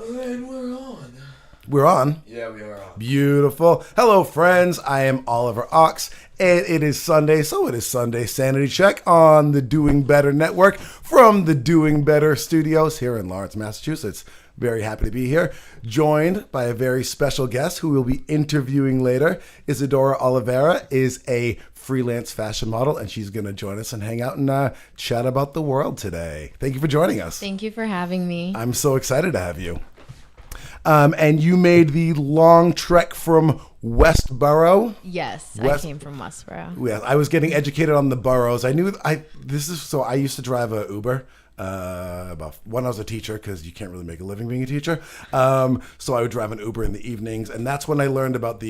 And we're on. We're on. Yeah, we are on. Beautiful. Hello, friends. I am Oliver Ox, and it is Sunday, so it is Sunday Sanity Check on the Doing Better Network from the Doing Better Studios here in Lawrence, Massachusetts. Very happy to be here, joined by a very special guest who we'll be interviewing later. Isadora Oliveira is a freelance fashion model, and she's going to join us and hang out and chat about the world today. Thank you for joining us. Thank you for having me. I'm so excited to have you. And you made the long trek from Westboro. Yes, I came from Westboro. Yeah, I was getting educated on the boroughs. I used to drive a Uber about when I was a teacher, because you can't really make a living being a teacher. So I would drive an Uber in the evenings, and that's when I learned about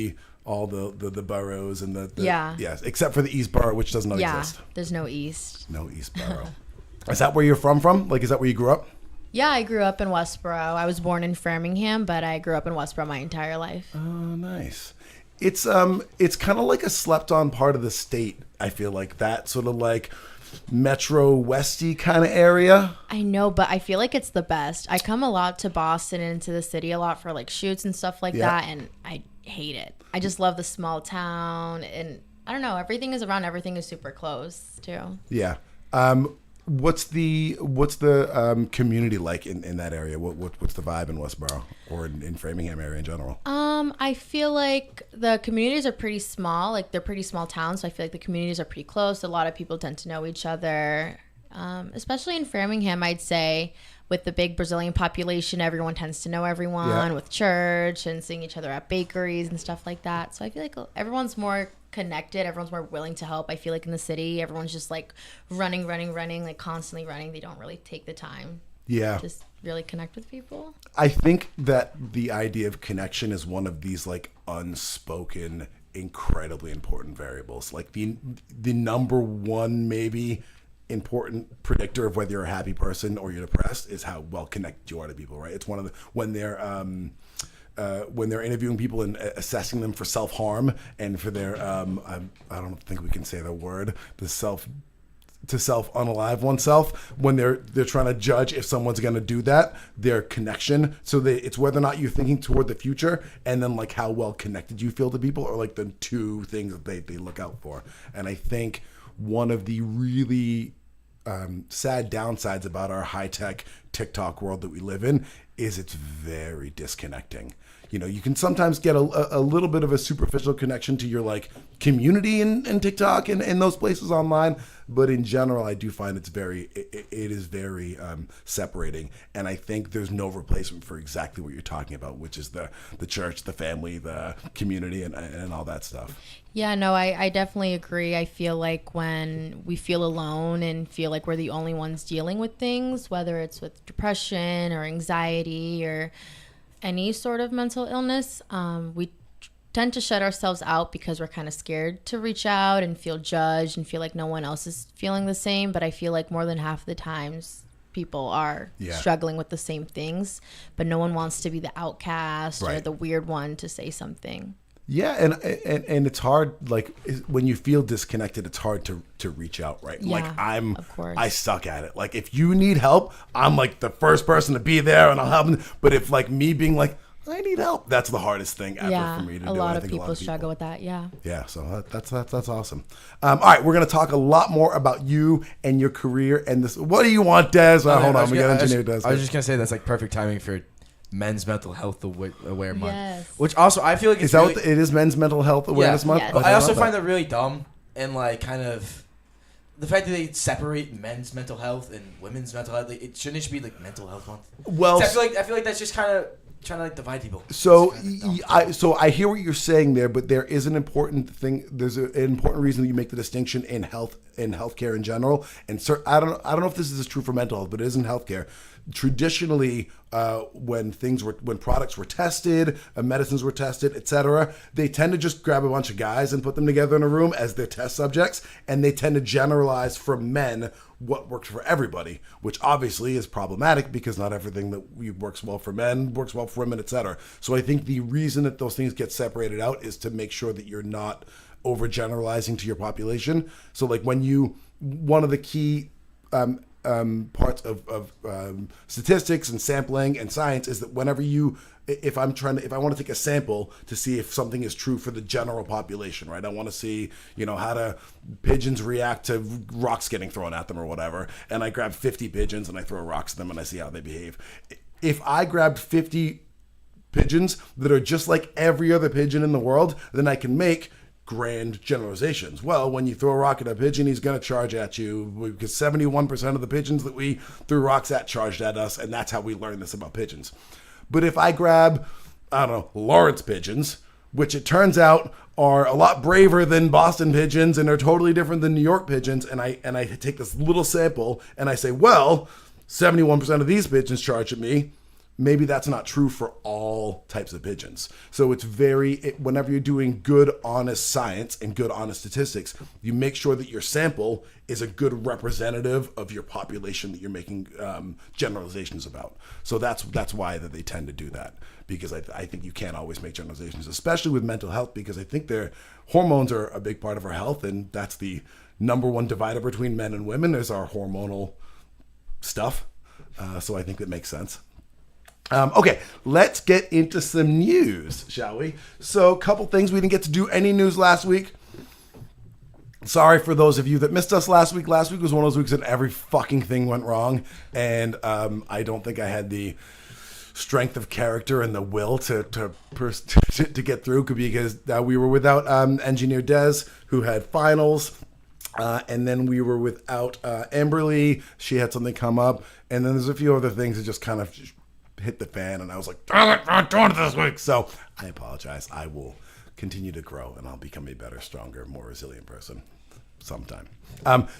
all the boroughs and yes, except for the East Borough, which does not exist. Yeah, there's no East. No East Borough. Is that where you're from? Like, is that where you grew up? Yeah, I grew up in Westboro. I was born in Framingham, but I grew up in Westboro my entire life. Oh, nice. It's kind of like a slept-on part of the state. I feel like that sort of like Metro Westy kind of area. I know, but I feel like it's the best. I come a lot to Boston and into the city a lot for like shoots and stuff like that, and I hate it. I just love the small town, and I don't know. Everything is around. Everything is super close too. Yeah. What's the community like in that area? What's the vibe in Westboro or in Framingham area in general? I feel like the communities are pretty small. Like, they're pretty small towns, so I feel like the communities are pretty close. A lot of people tend to know each other. Especially in Framingham, I'd say, with the big Brazilian population, everyone tends to know everyone with church and seeing each other at bakeries and stuff like that. So I feel like everyone's more connected. Everyone's more willing to help. I feel like in the city, everyone's just like running, like constantly running. They don't really take the time to just really connect with people. I think that the idea of connection is one of these like unspoken, incredibly important variables. Like the number one maybe important predictor of whether you're a happy person or you're depressed is how well connected you are to people, right? It's one of the when they're interviewing people and assessing them for self-harm and for their I don't think we can say the word, to self-unalive oneself, when they're trying to judge if someone's going to do that, their connection. So it's whether or not you're thinking toward the future, and then like how well connected you feel to people, or like the two things that they look out for. And I think one of the really sad downsides about our high-tech TikTok world that we live in is it's very disconnecting. You know, you can sometimes get a little bit of a superficial connection to your like community in TikTok and in those places online, but in general, I do find it is very separating. And I think there's no replacement for exactly what you're talking about, which is the church, the family, the community, and all that stuff. Yeah, no, I definitely agree. I feel like when we feel alone and feel like we're the only ones dealing with things, whether it's with depression or anxiety or any sort of mental illness, we tend to shut ourselves out because we're kind of scared to reach out and feel judged and feel like no one else is feeling the same. But I feel like more than half the times people are struggling with the same things, but no one wants to be the outcast or the weird one to say something. Yeah, and it's hard, like when you feel disconnected, it's hard to reach out, right? Yeah, like I suck at it. Like if you need help, I'm like the first person to be there and I'll help them. But if like me being like, I need help, that's the hardest thing ever for me to do. A lot of people struggle with that, yeah. So that's awesome. All right, we're going to talk a lot more about you and your career and this. What do you want, Des? Hold on, we got engineer Des. I was just going to say that's like perfect timing for Men's Mental Health Aware Month. Yes. Which also I feel like is that what it is? Men's Mental Health Awareness Month. Yes. But I also find that really dumb, and like kind of the fact that they separate men's mental health and women's mental health. Like, it shouldn't just be like Mental Health Month. Well, I feel like that's just kind of trying to like divide people. So I hear what you're saying there, but there is an important thing. There's an important reason that you make the distinction in healthcare in general. And I don't know if this is true for mental health, but it is in healthcare. Traditionally, when products were tested, medicines were tested, etc., they tend to just grab a bunch of guys and put them together in a room as their test subjects, and they tend to generalize from men what works for everybody, which obviously is problematic because not everything that works well for men works well for women, etc. So I think the reason that those things get separated out is to make sure that you're not overgeneralizing to your population. So like one of the key parts of statistics and sampling and science is that whenever if I want to take a sample to see if something is true for the general population, right? I want to see, how do pigeons react to rocks getting thrown at them or whatever. And I grab 50 pigeons and I throw rocks at them and I see how they behave. If I grabbed 50 pigeons that are just like every other pigeon in the world, then I can make grand generalizations. Well, when you throw a rock at a pigeon, he's going to charge at you because 71% of the pigeons that we threw rocks at charged at us, and that's how we learn this about pigeons. But if I grab, Lawrence pigeons, which it turns out are a lot braver than Boston pigeons and are totally different than New York pigeons, and I take this little sample and I say, well, 71% of these pigeons charge at me. Maybe that's not true for all types of pigeons. So it's whenever you're doing good, honest science and good, honest statistics, you make sure that your sample is a good representative of your population that you're making generalizations about. So that's why that they tend to do that, because I think you can't always make generalizations, especially with mental health, because I think their hormones are a big part of our health, and that's the number one divider between men and women is our hormonal stuff. So I think that makes sense. Okay, let's get into some news, shall we? So, a couple things. We didn't get to do any news last week. Sorry for those of you that missed us last week. Last week was one of those weeks that every fucking thing went wrong, and I don't think I had the strength of character and the will to get through, because we were without engineer Des, who had finals. And then we were without Amberly. She had something come up, and then there's a few other things that just kind of hit the fan, and I was like, damn it, I'm doing it this week. So I apologize. I will continue to grow, and I'll become a better, stronger, more resilient person sometime.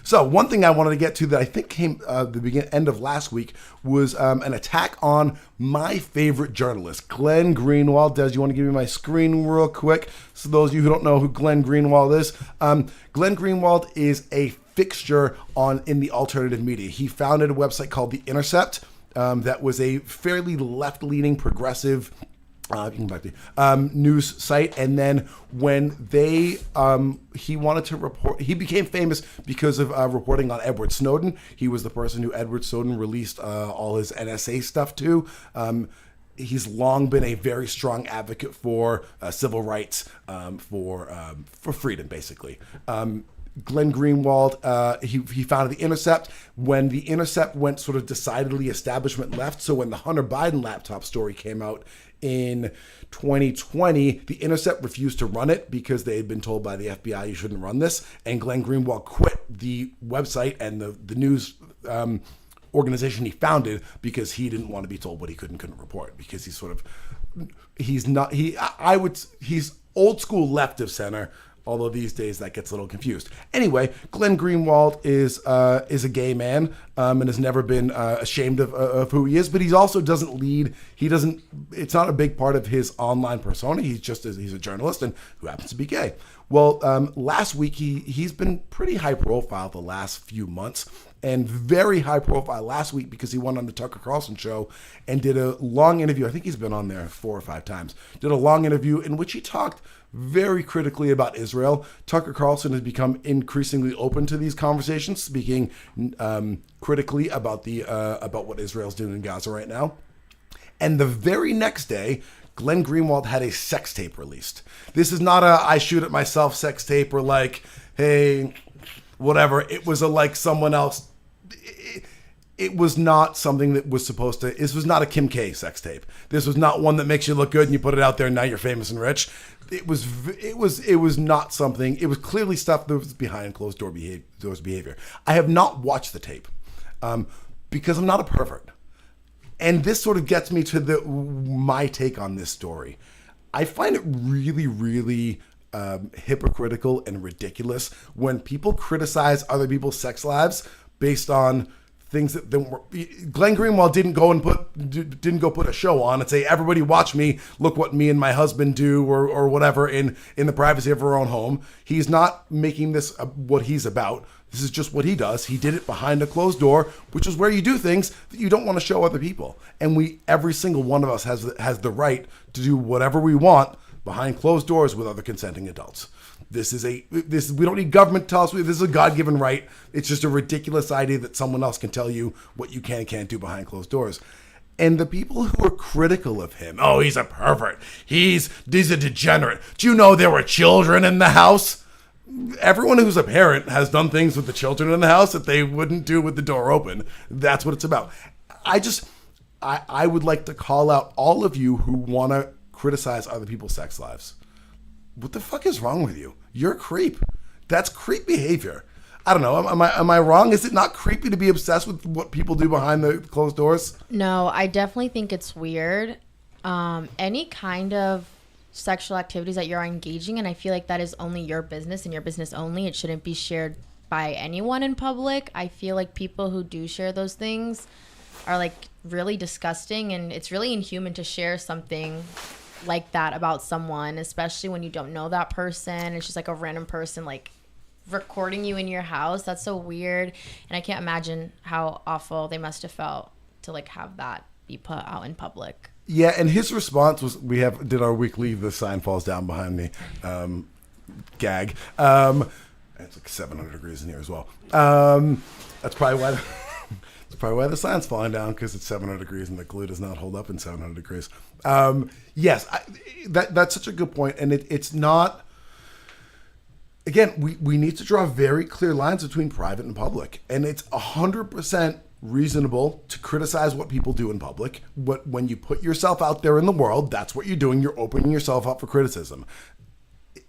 So one thing I wanted to get to that I think came the end of last week was an attack on my favorite journalist, Glenn Greenwald. Des, you want to give me my screen real quick? So those of you who don't know who Glenn Greenwald is, Glenn Greenwald is a fixture in the alternative media. He founded a website called The Intercept. That was a fairly left-leaning, progressive news site. And then when he wanted to report, he became famous because of reporting on Edward Snowden. He was the person who Edward Snowden released all his NSA stuff to. He's long been a very strong advocate for civil rights, for freedom, basically. Glenn Greenwald, he founded The Intercept. When The Intercept went sort of decidedly establishment left, so when the Hunter Biden laptop story came out in 2020, The Intercept refused to run it because they had been told by the FBI you shouldn't run this, and Glenn Greenwald quit the website and the news organization he founded because he didn't want to be told what he could and couldn't report, because he's old school left of center. Although these days that gets a little confused. Anyway, Glenn Greenwald is a gay man and has never been ashamed of who he is, but he also doesn't lead. It's not a big part of his online persona. He's a journalist and who happens to be gay. Well, last week he's been pretty high profile the last few months, and very high profile last week because he went on the Tucker Carlson show and did a long interview. I think he's been on there 4 or 5 times. Did a long interview in which he talked very critically about Israel. Tucker Carlson has become increasingly open to these conversations, speaking critically about about what Israel's doing in Gaza right now. And the very next day, Glenn Greenwald had a sex tape released. This is not a I shoot at myself sex tape or like, hey, whatever. It was someone else. It was not something that was supposed to. This was not a Kim K sex tape. This was not one that makes you look good and you put it out there and now you're famous and rich. It was not something. It was clearly stuff that was behind closed doors behavior. I have not watched the tape because I'm not a pervert, and this sort of gets me to my take on this story. I find it really, really hypocritical and ridiculous when people criticize other people's sex lives based on things that Glenn Greenwald didn't go put a show on and say, everybody watch me, look what me and my husband do or whatever in the privacy of our own home. He's not making this what he's about. This is just what he does. He did it behind a closed door, which is where you do things that you don't want to show other people. And every single one of us has the right to do whatever we want behind closed doors with other consenting adults. We don't need government to tell us. This is a God-given right. It's just a ridiculous idea that someone else can tell you what you can and can't do behind closed doors. And the people who are critical of him, oh, he's a pervert. He's a degenerate. Do you know there were children in the house? Everyone who's a parent has done things with the children in the house that they wouldn't do with the door open. That's what it's about. I would like to call out all of you who want to criticize other people's sex lives. What the fuck is wrong with you? You're a creep. That's creep behavior. I don't know. Am I wrong? Is it not creepy to be obsessed with what people do behind the closed doors? No, I definitely think it's weird. Any kind of sexual activities that you're engaging in, I feel like that is only your business and your business only. It shouldn't be shared by anyone in public. I feel like people who do share those things are like really disgusting, and it's really inhuman to share something like that about someone, especially when you don't know that person. It's just like a random person like recording you in your house. That's so weird, and I can't imagine how awful they must have felt to like have that be put out in public. Yeah, and his response was, did our weekly "the sign falls down behind me" gag. It's like 700 degrees in here as well. That's probably why. It's probably why the sign's falling down, because it's 700 degrees and the glue does not hold up in 700 degrees. Yes, that's such a good point, and it's not. Again, we need to draw very clear lines between private and public, and it's 100% reasonable to criticize what people do in public. But when you put yourself out there in the world, that's what you're doing. You're opening yourself up for criticism.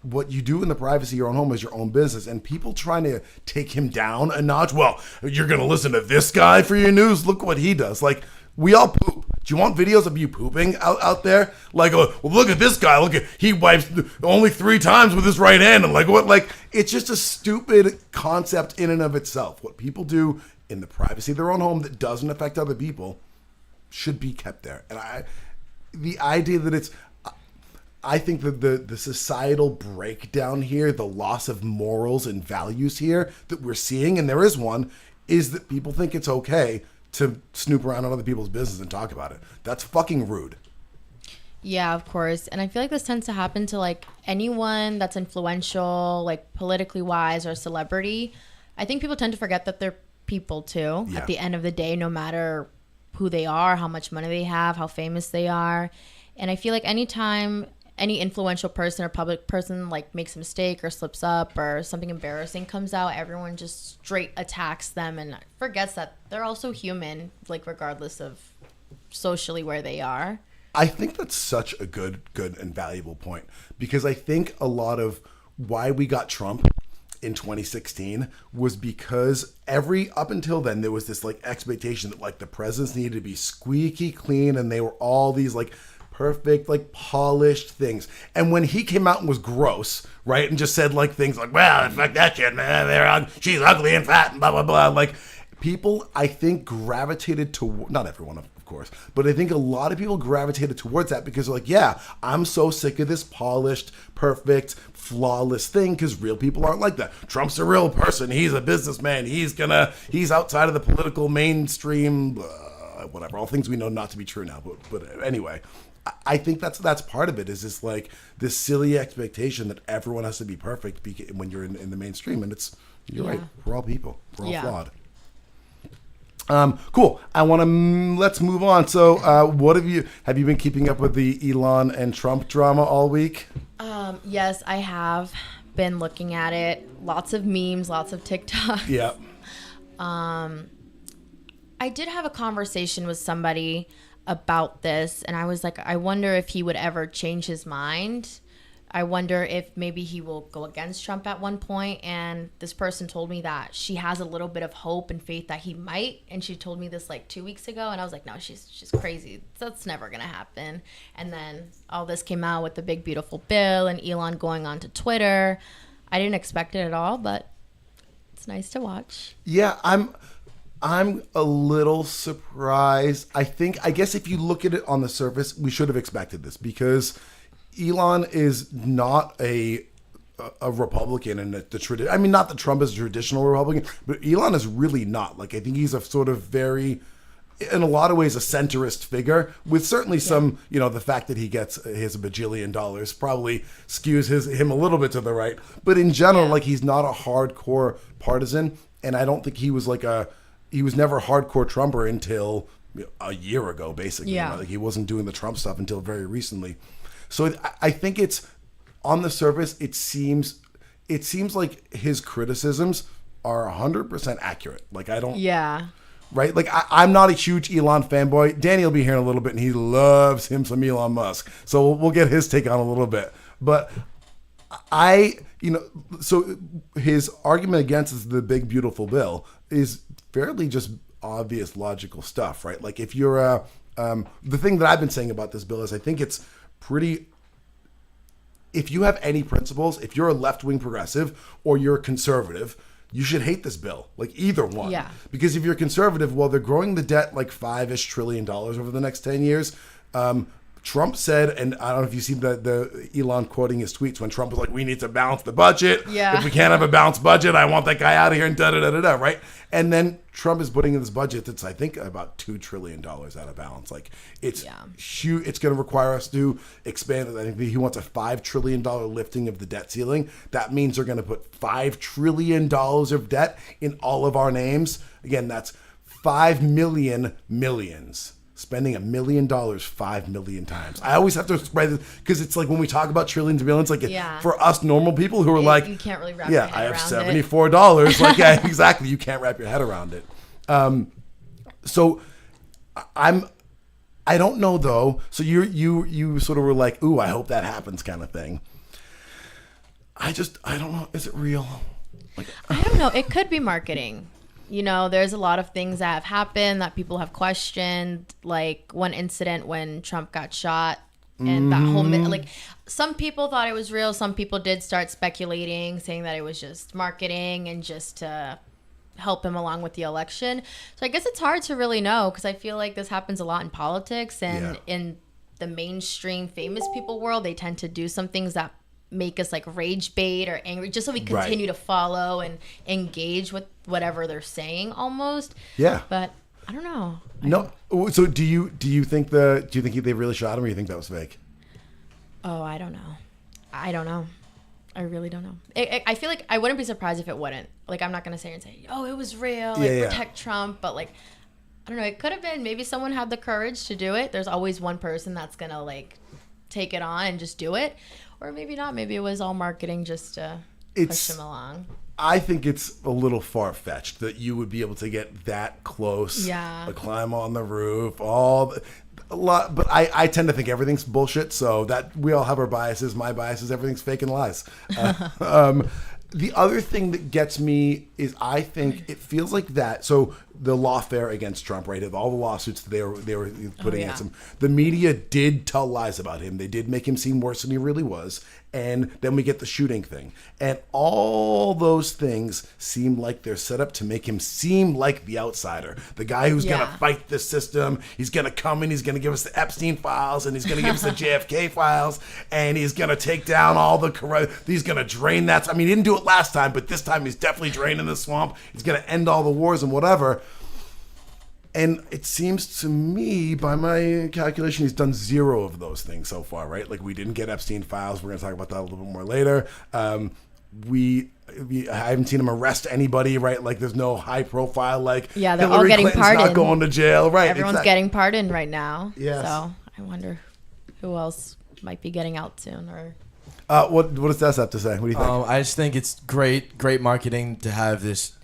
What you do in the privacy of your own home is your own business, and people trying to take him down a notch. Well, you're going to listen to this guy for your news. Look what he does. Like, we all poop. Do you want videos of you pooping out there? Like, well, look at this guy. Look at, he wipes only 3 times with his right hand. And like, what? Like, it's just a stupid concept in and of itself. What people do in the privacy of their own home that doesn't affect other people should be kept there. And the idea that I think that the societal breakdown here, the loss of morals and values here that we're seeing, and there is one, is that people think it's okay to snoop around on other people's business and talk about it. That's fucking rude. Yeah, of course. And I feel like this tends to happen to like anyone that's influential, like politically wise or a celebrity. I think people tend to forget that they're people too. Yeah. At the end of the day, no matter who they are, how much money they have, how famous they are. And I feel like anytime any influential person or public person like makes a mistake or slips up or something embarrassing comes out, everyone just straight attacks them and forgets that they're also human, like regardless of socially where they are. I think that's such a good and valuable point, because I think a lot of why we got Trump in 2016 was because up until then there was this like expectation that like the presidents needed to be squeaky clean and they were all these like perfect, like polished things. And when he came out and was gross, right, and just said like things like, well, fuck that shit, man, she's ugly and fat and blah, blah, blah. Like, people, I think, gravitated to, not everyone, of course, but I think a lot of people gravitated towards that because they're like, yeah, I'm so sick of this polished, perfect, flawless thing, because real people aren't like that. Trump's a real person. He's a businessman. He's outside of the political mainstream, whatever, all things we know not to be true now. But anyway, I think that's part of it, is this like this silly expectation that everyone has to be perfect when you're in the mainstream. And you're right. We're all people. We're all flawed. Cool. Let's move on. So, have you been keeping up with the Elon and Trump drama all week? Yes, I have been looking at it. Lots of memes, lots of TikTok. Yeah. I did have a conversation with somebody about this, and I was like, I wonder if he would ever change his mind. I wonder if maybe he will go against Trump at one point. And this person told me that she has a little bit of hope and faith that he might. And she told me this like 2 weeks ago. And I was like, no, she's crazy. That's never going to happen. And then all this came out with the big, beautiful bill and Elon going on to Twitter. I didn't expect it at all, but it's nice to watch. Yeah, I'm a little surprised. I guess if you look at it on the surface, we should have expected this, because Elon is not a Republican in the tradition. I mean, not that Trump is a traditional Republican, but Elon is really not. Like, I think he's a sort of very in a lot of ways a centrist figure, with certainly some, the fact that he has a bajillion dollars probably skews him a little bit to the right. But in general, like, he's not a hardcore partisan, and I don't think he was he was never a hardcore Trumper until a year ago, basically. Yeah. Like, he wasn't doing the Trump stuff until very recently. So I think it's, on the surface, it seems like his criticisms are 100% accurate. Like, I don't... Yeah. Right? Like, I'm not a huge Elon fanboy. Danny will be here in a little bit, and he loves him some Elon Musk. So we'll get his take on a little bit. But so his argument against the big, beautiful bill is fairly just obvious, logical stuff, right? Like, if you're the thing that I've been saying about this bill is I think it's pretty... If you have any principles, if you're a left-wing progressive or you're a conservative, you should hate this bill, like either one. Yeah. Because if you're conservative, well, they're growing the debt like $5-ish trillion over the next 10 years. Trump said, and I don't know if you've seen the Elon quoting his tweets when Trump was like, we need to balance the budget. Yeah. If we can't have a balanced budget, I want that guy out of here and da-da-da-da-da, right? And then Trump is putting in this budget that's, I think, about $2 trillion out of balance. Like, it's huge. It's going to require us to expand. I think he wants a $5 trillion lifting of the debt ceiling. That means they're going to put $5 trillion of debt in all of our names. Again, that's 5 million millions. Spending $1 million 5 million times. I always have to spread it because it's like when we talk about trillions and billions, like for us normal people who are like, you can't really wrap your head I have around $74. Like, yeah, exactly. You can't wrap your head around it. So I don't know though. So you sort of were like, ooh, I hope that happens, kind of thing. I don't know. Is it real? Like, I don't know. It could be marketing. There's a lot of things that have happened that people have questioned, like one incident when Trump got shot and that whole like some people thought it was real. Some people did start speculating, saying that it was just marketing and just to help him along with the election. So I guess it's hard to really know because I feel like this happens a lot in politics and in the mainstream famous people world. They tend to do some things that make us like rage bait or angry just so we continue to follow and engage with whatever they're saying almost. Yeah. But I don't know. No. So do you think they really shot him or you think that was fake? Oh, I don't know. I really don't know. I feel like I wouldn't be surprised if it wouldn't. Like, I'm not going to sit here and say, oh, it was real. Protect Trump. But like, I don't know. It could have been. Maybe someone had the courage to do it. There's always one person that's going to like take it on and just do it. Or maybe not. Maybe it was all marketing just to push him along. I think it's a little far-fetched that you would be able to get that close. Yeah. Climb on the roof, a lot. But I tend to think everything's bullshit. So that we all have our biases. My bias is everything's fake and lies. The other thing that gets me is I think it feels like that. So the lawfare against Trump, right? Of all the lawsuits that they were putting against him, the media did tell lies about him. They did make him seem worse than he really was. And then we get the shooting thing. And all those things seem like they're set up to make him seem like the outsider. The guy who's going to fight the system. He's going to come in. He's going to give us the Epstein files. And he's going to give us the JFK files. And he's going to take down all the... He's going to drain that... I mean, he didn't do it last time. But this time he's definitely draining the swamp. He's going to end all the wars and whatever. And it seems to me, by my calculation, he's done 0 of those things so far, right? Like, we didn't get Epstein files. We're going to talk about that a little bit more later. I haven't seen him arrest anybody, right? Like, there's no high profile, like, they're Hillary all getting Clinton's pardoned. not going to jail, right? Everyone's getting pardoned right now. Yes. So I wonder who else might be getting out soon. Or what does Des have to say? What do you think? I just think it's great marketing to have this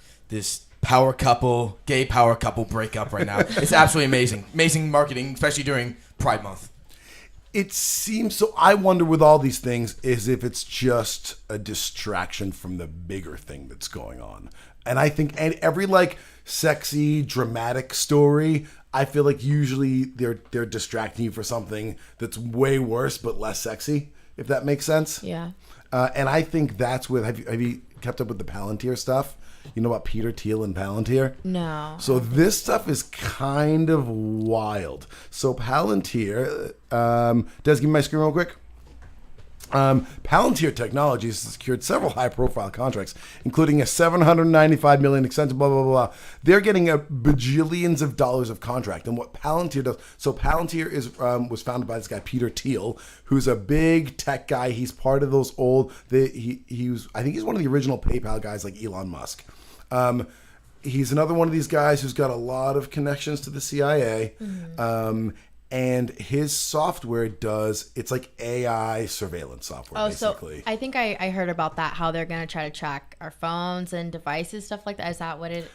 gay power couple break up right now. It's absolutely amazing marketing, especially during Pride Month. It seems so. I wonder with all these things is if it's just a distraction from the bigger thing that's going on. And I think every like sexy, dramatic story, I feel like usually they're distracting you for something that's way worse but less sexy, if that makes sense. Yeah. And I think that's with have you kept up with the Palantir stuff? You know about Peter Thiel and Palantir? No. So this stuff is kind of wild. So Palantir, Des, give me my screen real quick. Palantir Technologies has secured several high-profile contracts, including a $795 million extension. Blah blah blah. They're getting a bajillions of dollars of contract. And what Palantir does, so Palantir is was founded by this guy Peter Thiel, who's a big tech guy. He's part of those old. He was, I think he's one of the original PayPal guys, like Elon Musk. He's another one of these guys who's got a lot of connections to the CIA. And his software it's like AI surveillance software, basically. So I think I heard about that, how they're going to try to track our phones and devices, stuff like that. Is that what it...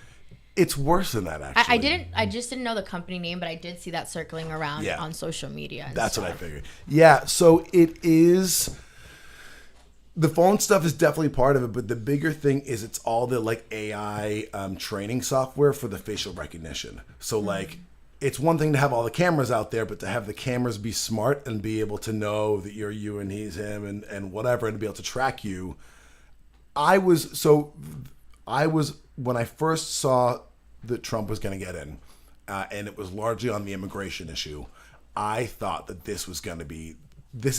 It's worse than that, actually. I just didn't know the company name, but I did see that circling around on social media. That's what I figured. Yeah, so it is... The phone stuff is definitely part of it, but the bigger thing is it's all the like AI training software for the facial recognition. So like... It's one thing to have all the cameras out there, but to have the cameras be smart and be able to know that you're you and he's him and whatever, and to be able to track you. I was, when I first saw that Trump was going to get in, and it was largely on the immigration issue, I thought that this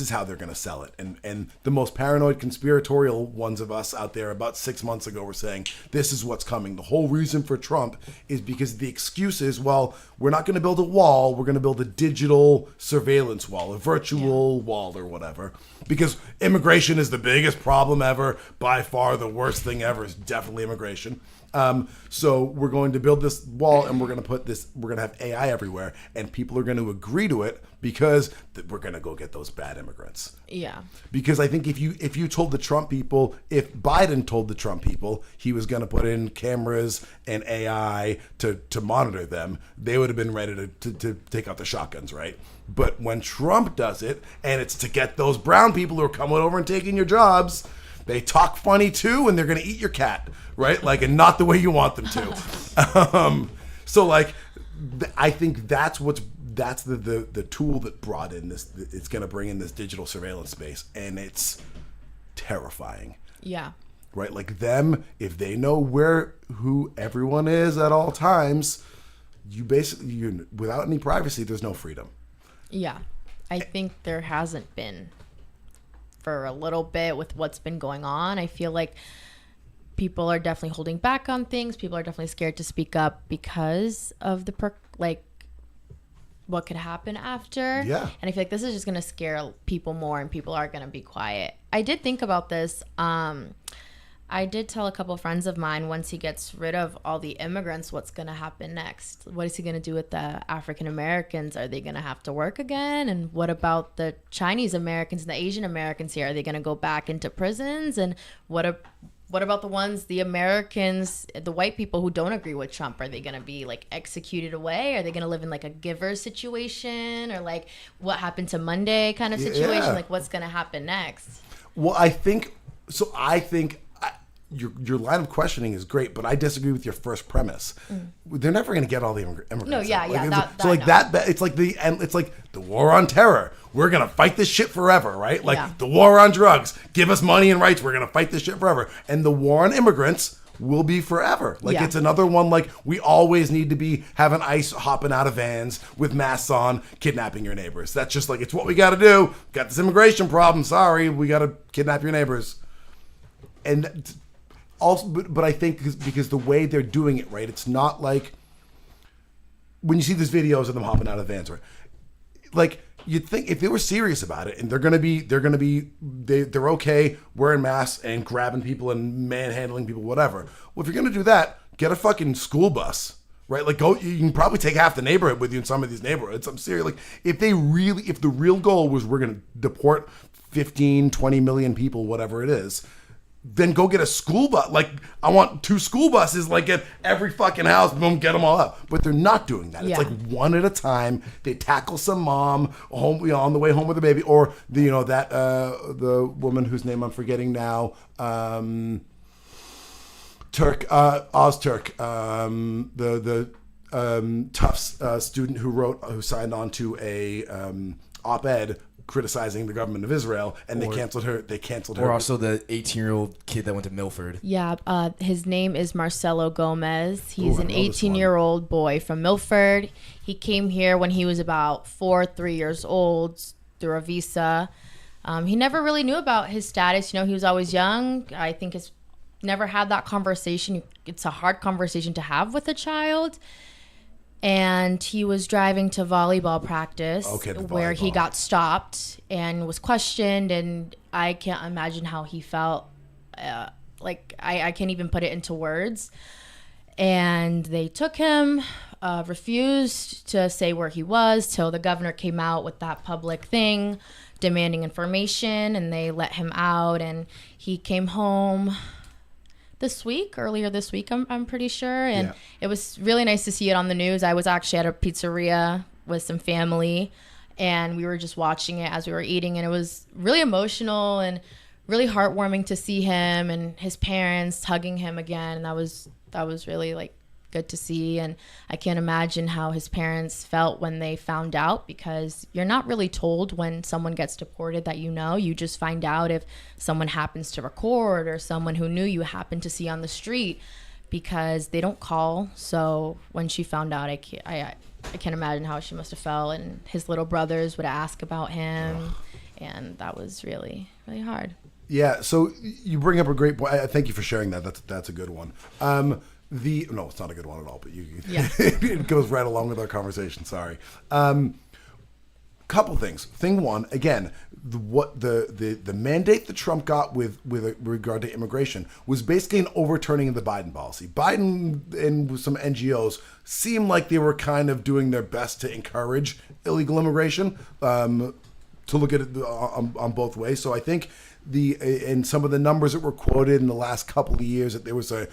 is how they're going to sell it. And the most paranoid conspiratorial ones of us out there about 6 months ago were saying, this is what's coming. The whole reason for Trump is because the excuse is, well, we're not going to build a wall. We're going to build a digital surveillance wall, a virtual wall or whatever. Because immigration is the biggest problem ever. By far the worst thing ever is definitely immigration. So we're going to build this wall and we're going to have AI everywhere, and people are going to agree to it because we're going to go get those bad immigrants. Yeah. Because I think if you told the Trump people, if Biden told the Trump people he was going to put in cameras and AI to monitor them, they would have been ready to take out the shotguns, right? But when Trump does it, and it's to get those brown people who are coming over and taking your jobs, they talk funny too, and they're going to eat your cat, right? Like, and not the way you want them to. So like, I think that's the tool that brought in this. It's going to bring in this digital surveillance space, and it's terrifying. Yeah. Right? Like them, if they know who everyone is at all times, you without any privacy, there's no freedom. Yeah. I think there hasn't been for a little bit with what's been going on. I feel like people are definitely holding back on things. People are definitely scared to speak up because of what could happen after. Yeah. And I feel like this is just going to scare people more, and people are going to be quiet. I did think about this. I did tell a couple of friends of mine, once he gets rid of all the immigrants, what's going to happen next? What is he going to do with the African Americans? Are they going to have to work again? And what about the Chinese Americans and the Asian Americans here? Are they going to go back into prisons? And what about the Americans, the white people who don't agree with Trump? Are they going to be like executed away? Are they going to live in like a giver situation, or like what happened to Monday kind of situation? Yeah. Like what's going to happen next? Well, I think your line of questioning is great, but I disagree with your first premise. They're never going to get all the immigrants. No, yeah, out. It's like the war on terror. We're going to fight this shit forever, right? Like the war on drugs. Give us money and rights. We're going to fight this shit forever. And the war on immigrants will be forever. Like it's another one. Like we always need to be having ICE hopping out of vans with masks on, kidnapping your neighbors. That's just like, it's what we got to do. Got this immigration problem. Sorry, we got to kidnap your neighbors. And also, but I think because the way they're doing it, right? It's not like when you see these videos of them hopping out of vans, right? Like you'd think if they were serious about it and they're okay wearing masks and grabbing people and manhandling people, whatever. Well, if you're gonna do that, get a fucking school bus, right? Like you can probably take half the neighborhood with you in some of these neighborhoods. I'm serious. Like if the real goal was we're gonna deport 15, 20 million people, whatever it is, then go get a school bus. Like, I want 2 school buses, like at every fucking house, boom, get them all up. But they're not doing that. It's like one at a time. They tackle some mom home, on the way home with the baby, or the woman whose name I'm forgetting now, Ozturk, the Tufts student who signed on to a op-ed criticizing the government of Israel, and they canceled her. Or also the 18-year-old kid that went to Milford. Yeah, his name is Marcelo Gomez. He's an 18-year-old boy from Milford. He came here when he was about 3 years old through a visa. He never really knew about his status. He was always young. I think it's never had that conversation. It's a hard conversation to have with a child. And he was driving to volleyball practice where he got stopped and was questioned. And I can't imagine how he felt. I can't even put it into words. And they took him, refused to say where he was till the governor came out with that public thing demanding information, and they let him out. And he came home earlier this week, I'm pretty sure. And it was really nice to see it on the news. I was actually at a pizzeria with some family, and we were just watching it as we were eating, and it was really emotional and really heartwarming to see him and his parents hugging him again. And that was really good to see. And I can't imagine how his parents felt when they found out, because you're not really told when someone gets deported that you just find out if someone happens to record or someone who knew you happened to see on the street, because they don't call. So when she found out, I can't imagine how she must have felt. And his little brothers would ask about him, and that was really, really hard. Yeah, so you bring up a great point. Thank you for sharing that. That's a good one. No, it's not a good one at all, but it goes right along with our conversation. Sorry. Couple things. Thing one, again, the mandate that Trump got with regard to immigration was basically an overturning of the Biden policy. Biden and some NGOs seemed like they were kind of doing their best to encourage illegal immigration, to look at it on both ways. So I think and some of the numbers that were quoted in the last couple of years, that there was a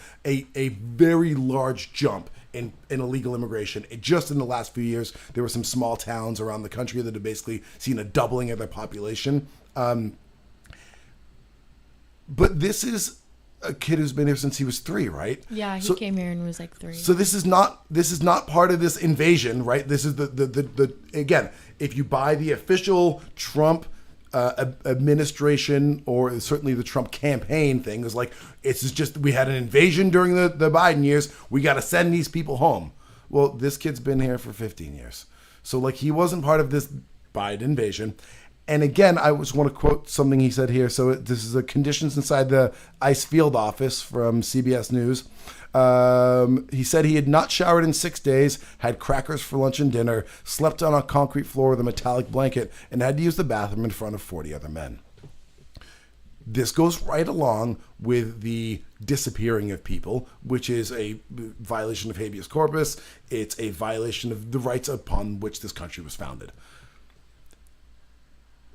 very large jump in illegal immigration. Just in the last few years, there were some small towns around the country that have basically seen a doubling of their population. But this is a kid who's been here since he was 3, right? Yeah, he came here and he was 3. So this is not part of this invasion, right? This is the again, if you buy the official Trump administration, or certainly the Trump campaign thing, is it's just we had an invasion during the Biden years, we got to send these people home. Well, this kid's been here for 15 years, so he wasn't part of this Biden invasion. And again, I just want to quote something he said here. So this is the conditions inside the ICE field office from CBS News. He said he had not showered in 6 days, had crackers for lunch and dinner, slept on a concrete floor with a metallic blanket, and had to use the bathroom in front of 40 other men. This goes right along with the disappearing of people, which is a violation of habeas corpus. It's a violation of the rights upon which this country was founded.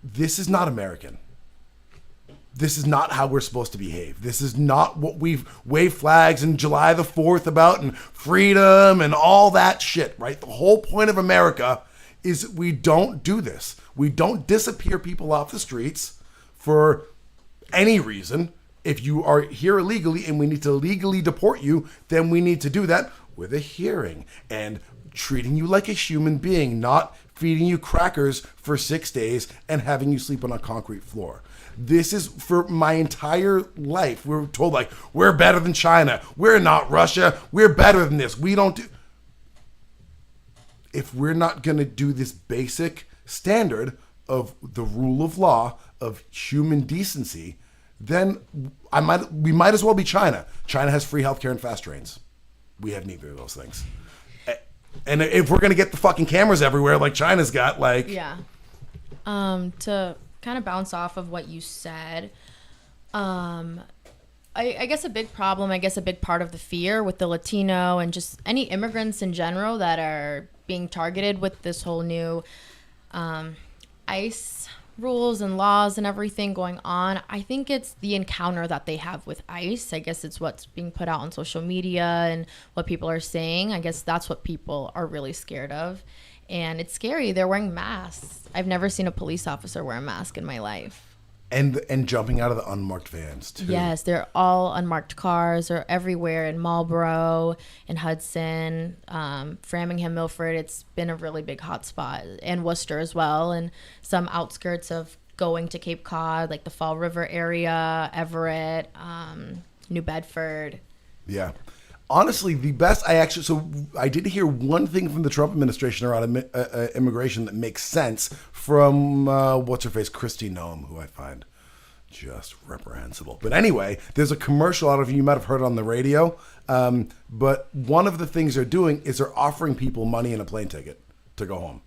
This is not American. This is not how we're supposed to behave. This is not what we've waved flags in July the 4th about, and freedom and all that shit, right? The whole point of America is we don't do this. We don't disappear people off the streets for any reason. If you are here illegally and we need to legally deport you, then we need to do that with a hearing and treating you like a human being, not feeding you crackers for 6 days and having you sleep on a concrete floor. This is, for my entire life, we're told we're better than China. We're not Russia. We're better than this. We don't do. If we're not going to do this basic standard of the rule of law, of human decency, then we might as well be China. China has free healthcare and fast trains. We have neither of those things. And if we're going to get the fucking cameras everywhere like China's got, Yeah. To kind of bounce off of what you said, I guess a big problem, a big part of the fear with the Latino and just any immigrants in general that are being targeted with this whole new ICE rules and laws and everything going on, I think it's the encounter that they have with ICE. I guess it's what's being put out on social media and what people are saying. I guess that's what people are really scared of. And it's scary. They're wearing masks. I've never seen a police officer wear a mask in my life. And jumping out of the unmarked vans, too. Yes, they're all unmarked cars. They're everywhere in Marlboro, in Hudson, Framingham, Milford. It's been a really big hotspot. And Worcester as well. And some outskirts of going to Cape Cod, like the Fall River area, Everett, New Bedford. Yeah. Honestly, the best I did hear one thing from the Trump administration around immigration that makes sense from what's her face, Kristi Noem, who I find just reprehensible. But anyway, there's a commercial. I don't know if you might have heard it on the radio. But one of the things they're doing is they're offering people money and a plane ticket to go home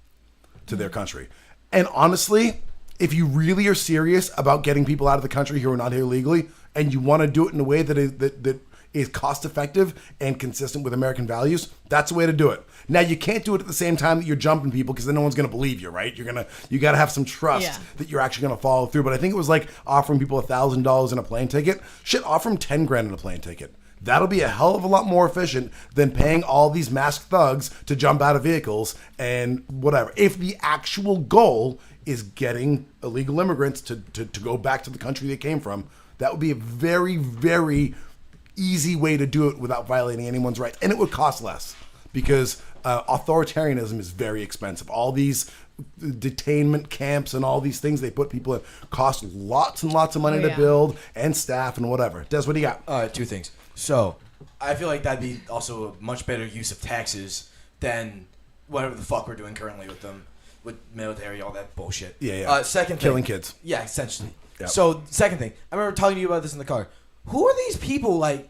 to their country. And honestly, if you really are serious about getting people out of the country who are not here legally, and you want to do it in a way that is cost effective and consistent with American values, that's the way to do it. Now, you can't do it at the same time that you're jumping people, because then no one's going to believe you, right? You got to have some trust that you're actually going to follow through. But I think it was like offering people $1,000 in a plane ticket. Shit, offer them $10,000 in a plane ticket. That'll be a hell of a lot more efficient than paying all these masked thugs to jump out of vehicles and whatever. If the actual goal is getting illegal immigrants to go back to the country they came from, that would be a very, very easy way to do it without violating anyone's rights. And it would cost less, because authoritarianism is very expensive. All these detainment camps and all these things they put people in cost lots and lots of money to build, and staff and whatever. Des, what do you got? Two things. So, I feel like that'd be also a much better use of taxes than whatever the fuck we're doing currently with them, with military, all that bullshit. Yeah. Second thing. Killing kids. Yeah, essentially. Yep. So, second thing. I remember talking to you about this in the car. Who are these people, like,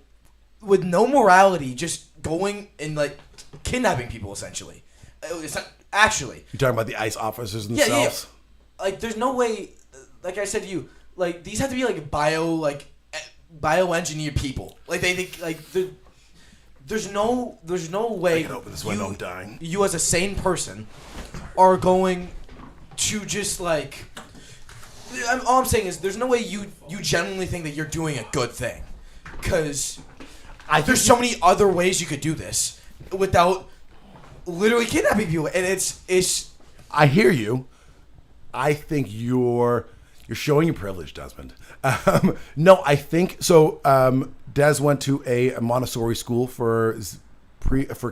with no morality, just going and, like, kidnapping people, essentially? It's not, actually. You're talking about the ICE officers themselves? Yeah. Like, there's no way, like I said to you, like, these have to be, like, bioengineered people. Like, they think, like, there's no way I can open this window, I'm dying. You as a sane person are going to just, like, all I'm saying is there's no way you genuinely think that you're doing a good thing, because there's so many other ways you could do this without literally kidnapping people, and it's. I hear you. I think you're showing your privilege, Desmond. No, I think so. Des went to a Montessori school for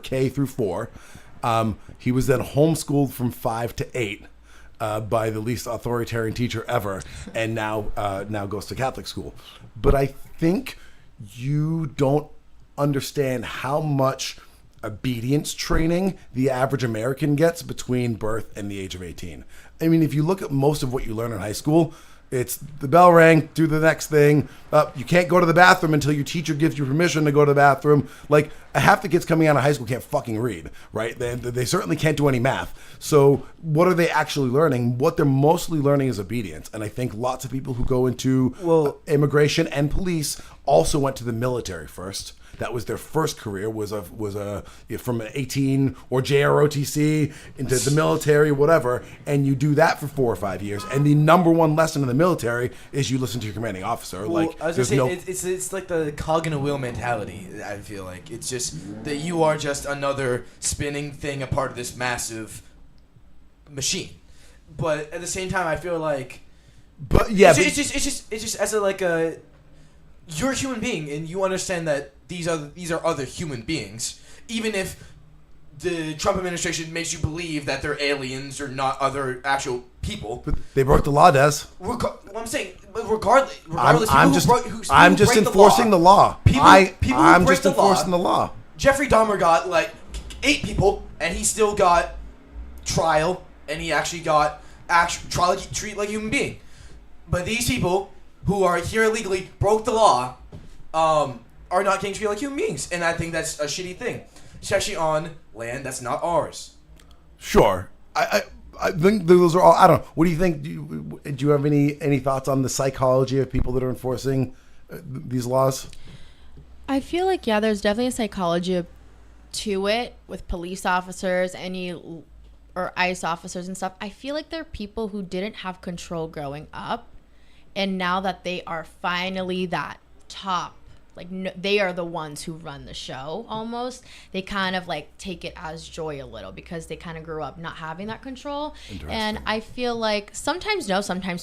K through 4. He was then homeschooled from 5 to 8. By the least authoritarian teacher ever, and now goes to Catholic school. But I think you don't understand how much obedience training the average American gets between birth and the age of 18. I mean, if you look at most of what you learn in high school, it's the bell rang, do the next thing. You can't go to the bathroom until your teacher gives you permission to go to the bathroom. Like, half the kids coming out of high school can't fucking read, right? They certainly can't do any math. So what are they actually learning? What they're mostly learning is obedience. And I think lots of people who go into immigration and police also went to the military first. That was their first career, was from 18 or JROTC into the military, whatever, and you do that for 4 or 5 years. And the number one lesson in the military is you listen to your commanding officer. Well, like, I was gonna say, it's like the cog in a wheel mentality. I feel like it's just that you are just another spinning thing, a part of this massive machine. But at the same time, I feel like, it's just as a you're a human being, and you understand that these are other human beings, even if the Trump administration makes you believe that they're aliens or not other actual people. But they broke the law, Des. What I'm saying, regardless, I'm just enforcing the law. I'm just enforcing the law. Jeffrey Dahmer got like 8 people, and he still got trial, and he actually got trial treated like a human being. But these people who are here illegally, broke the law, are not getting treated like human beings. And I think that's a shitty thing, especially on land that's not ours. Sure. I think those are all, I don't know. What do you think? Do you have any thoughts on the psychology of people that are enforcing these laws? I feel like, there's definitely a psychology to it with police officers, or ICE officers and stuff. I feel like they're people who didn't have control growing up. And now that they are finally that top, they are the ones who run the show almost, they kind of like take it as joy a little, because they kind of grew up not having that control. And I feel like sometimes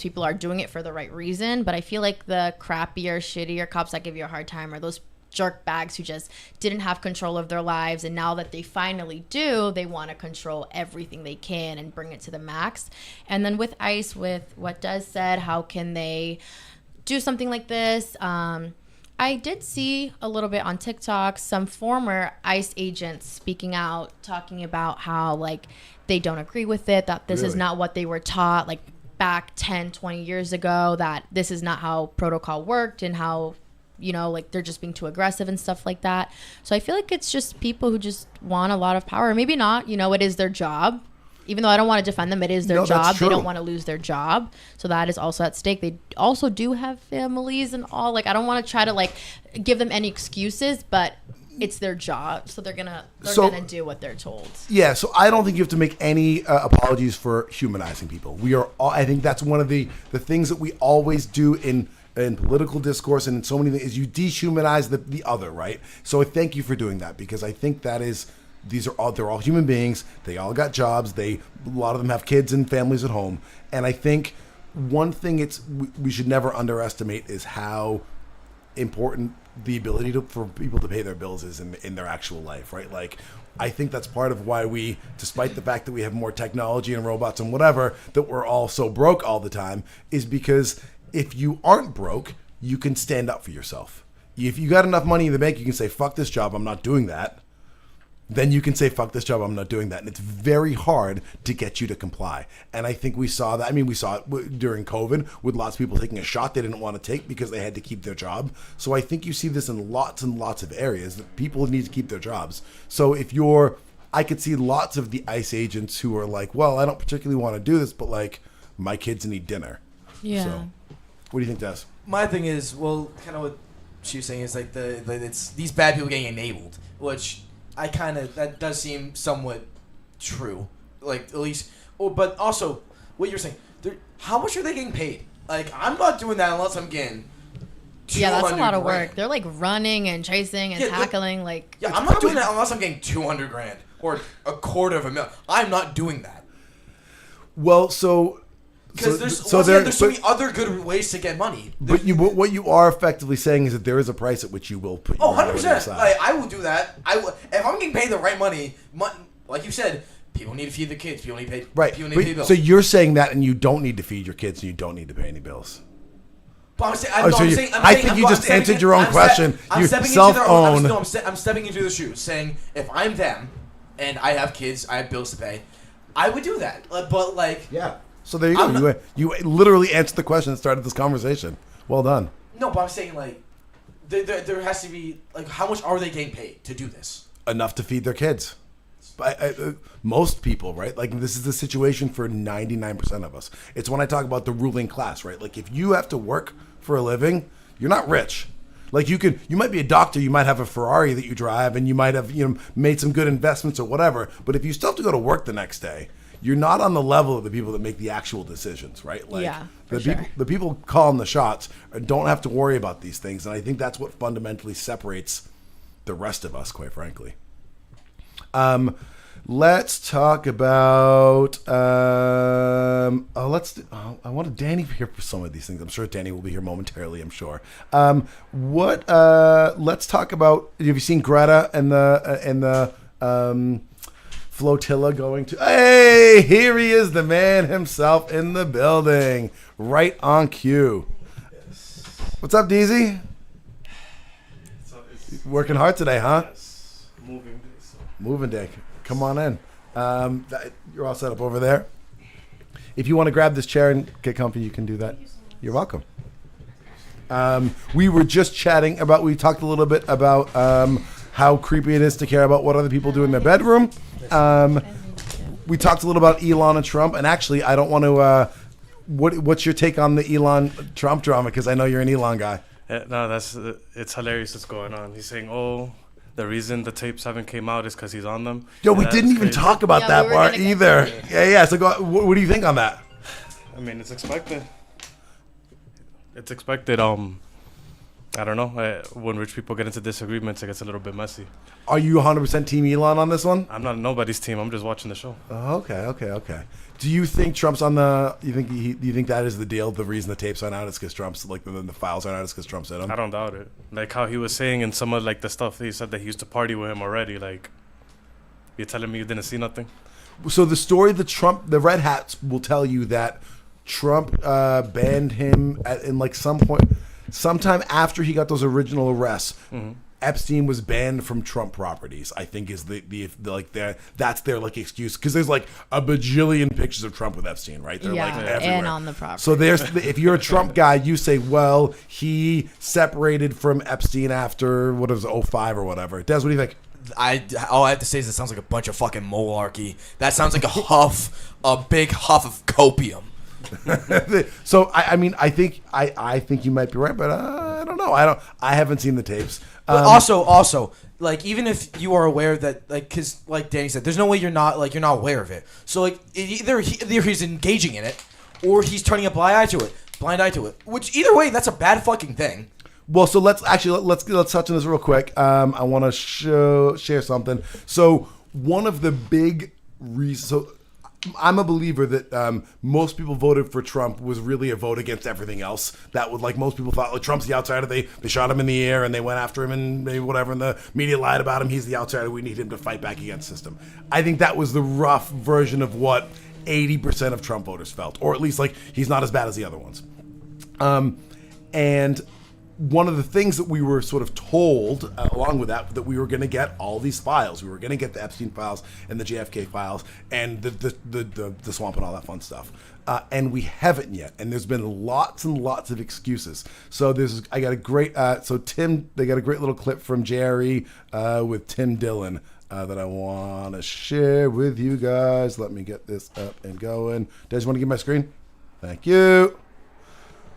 people are doing it for the right reason, but I feel like the crappier, shittier cops that give you a hard time are those jerk bags who just didn't have control of their lives, and now that they finally do, they want to control everything they can and bring it to the max. And then with ICE, with what Des said, how can they do something like this? I did see a little bit on TikTok some former ICE agents speaking out, talking about how like they don't agree with it, that this is Really? not what they were taught like back 10, 20 years ago, that this is not how protocol worked and how, you know, like they're just being too aggressive and stuff like that. So I feel like it's just people who just want a lot of power. Maybe not, you know, it is their job. Even though I don't want to defend them, it is their No, that's job. They true. don't want to lose their job. So that is also at stake. They also do have families and all. Like, I don't want to try to, like, give them any excuses, but it's their job. So they're gonna do what they're told. Yeah, so I don't think you have to make any apologies for humanizing people. We are all, I think that's one of the things that we always do in political discourse and in so many things is you dehumanize the other, right? So I thank you for doing that, because I think that is, they're all human beings. They all got jobs. A lot of them have kids and families at home. And I think one thing we should never underestimate is how important the ability for people to pay their bills is in their actual life, right? Like, I think that's part of why we, despite the fact that we have more technology and robots and whatever, that we're all so broke all the time, is because if you aren't broke, you can stand up for yourself. If you got enough money in the bank, you can say, fuck this job, I'm not doing that. Then you can say, fuck this job, I'm not doing that. And it's very hard to get you to comply. And I think we saw that. I mean, we saw it during COVID with lots of people taking a shot they didn't want to take because they had to keep their job. So I think you see this in lots and lots of areas that people need to keep their jobs. So I could see lots of the ICE agents who are like, well, I don't particularly want to do this, but like, my kids need dinner. Yeah. So, what do you think, Des? My thing is, well, kind of what she was saying is like it's these bad people getting enabled, which that does seem somewhat true, like at least. Oh, but also what you're saying, how much are they getting paid? Like, I'm not doing that unless I'm getting. Yeah, that's a lot of grand. work. They're like running and chasing and tackling. I'm not doing that unless I'm getting $200,000 or $250,000. I'm not doing that. Well, so. Because there's so many other good ways to get money. But what you are effectively saying is that there is a price at which you will put your 100%. Like, I will do that. If I'm getting paid the right money, like you said, people need to feed the kids. People need to pay. Right. People need to pay bills. So you're saying that, and you don't need to feed your kids, and you don't need to pay any bills. But I'm saying, I think you just answered your own question. You self-own. I'm stepping into the shoes, saying if I'm them, and I have kids, I have bills to pay, I would do that. But like, yeah. So there you go. You literally answered the question that started this conversation. Well done. No, but I'm saying like, there has to be like, how much are they getting paid to do this? Enough to feed their kids. Most people, right? Like, this is the situation for 99% of us. It's when I talk about the ruling class, right? Like, if you have to work for a living, you're not rich. Like, you might be a doctor, you might have a Ferrari that you drive, and you might have made some good investments or whatever. But if you still have to go to work the next day, you're not on the level of the people that make the actual decisions, right? Like, yeah, the people calling the shots don't have to worry about these things, and I think that's what fundamentally separates the rest of us, quite frankly. Let's talk about. I wanted Danny here for some of these things. I'm sure Danny will be here momentarily. I'm sure. Let's talk about. Have you seen Greta and the flotilla going to? Hey, here he is, the man himself in the building, right on cue. What's up, DZ? Working hard today, huh? Yes. Moving day. Moving day. Come on in. You're all set up over there. If you want to grab this chair and get comfy, you can do that. You're welcome. We were just chatting about, we talked a little bit about how creepy it is to care about what other people do in their bedroom. We talked a little about Elon and Trump, and actually, I don't want to. What's your take on the Elon Trump drama? Because I know you're an Elon guy. No, it's hilarious what's going on. He's saying, "Oh, the reason the tapes haven't came out is because he's on them." Yo, we didn't even talk about that part either. Yeah. So what do you think on that? I mean, it's expected. It's expected. I don't know. When rich people get into disagreements, it gets a little bit messy. Are you 100% team Elon on this one? I'm not nobody's team. I'm just watching the show. Oh, okay. Do you think Trump's on the? Do you think that is the deal? The reason the tapes aren't out is because Trump's like the files aren't out is because Trump's in them. I don't doubt it. Like how he was saying in some of like the stuff he said that he used to party with him already. Like, you're telling me you didn't see nothing? So the story that the Red Hats will tell you that Trump banned him in like some point. sometime after he got those original arrests, Epstein was banned from Trump properties. I think is the like that's their like excuse, because there's like a bajillion pictures of Trump with Epstein, right? They're like everywhere. And on the property. So if you're a Trump guy, you say, well, he separated from Epstein after what is 05 or whatever. Des, what do you think? All I have to say is it sounds like a bunch of fucking malarkey. That sounds like a big huff of copium. So I mean, I think you might be right, but I don't know. I haven't seen the tapes. But also, like, even if you are aware that, like, because like Danny said, there's no way you're not aware of it. So like, either he's engaging in it, or he's turning a blind eye to it. Which either way, that's a bad fucking thing. Well, so let's touch on this real quick. I want to share something. So one of the big reasons. So I'm a believer that most people voted for Trump was really a vote against everything else. That would, like, most people thought, like, Trump's the outsider. They shot him in the air and they went after him and maybe whatever, and the media lied about him. He's the outsider. We need him to fight back against the system. I think that was the rough version of what 80% of Trump voters felt, or at least, like, he's not as bad as the other ones. And one of the things that we were sort of told along with that we were going to get all these files. We were going to get the Epstein files and the JFK files and the swamp and all that fun stuff. And we haven't yet. And there's been lots and lots of excuses. So they got a great little clip from Jerry with Tim Dillon that I want to share with you guys. Let me get this up and going. Des, you want to give my screen? Thank you.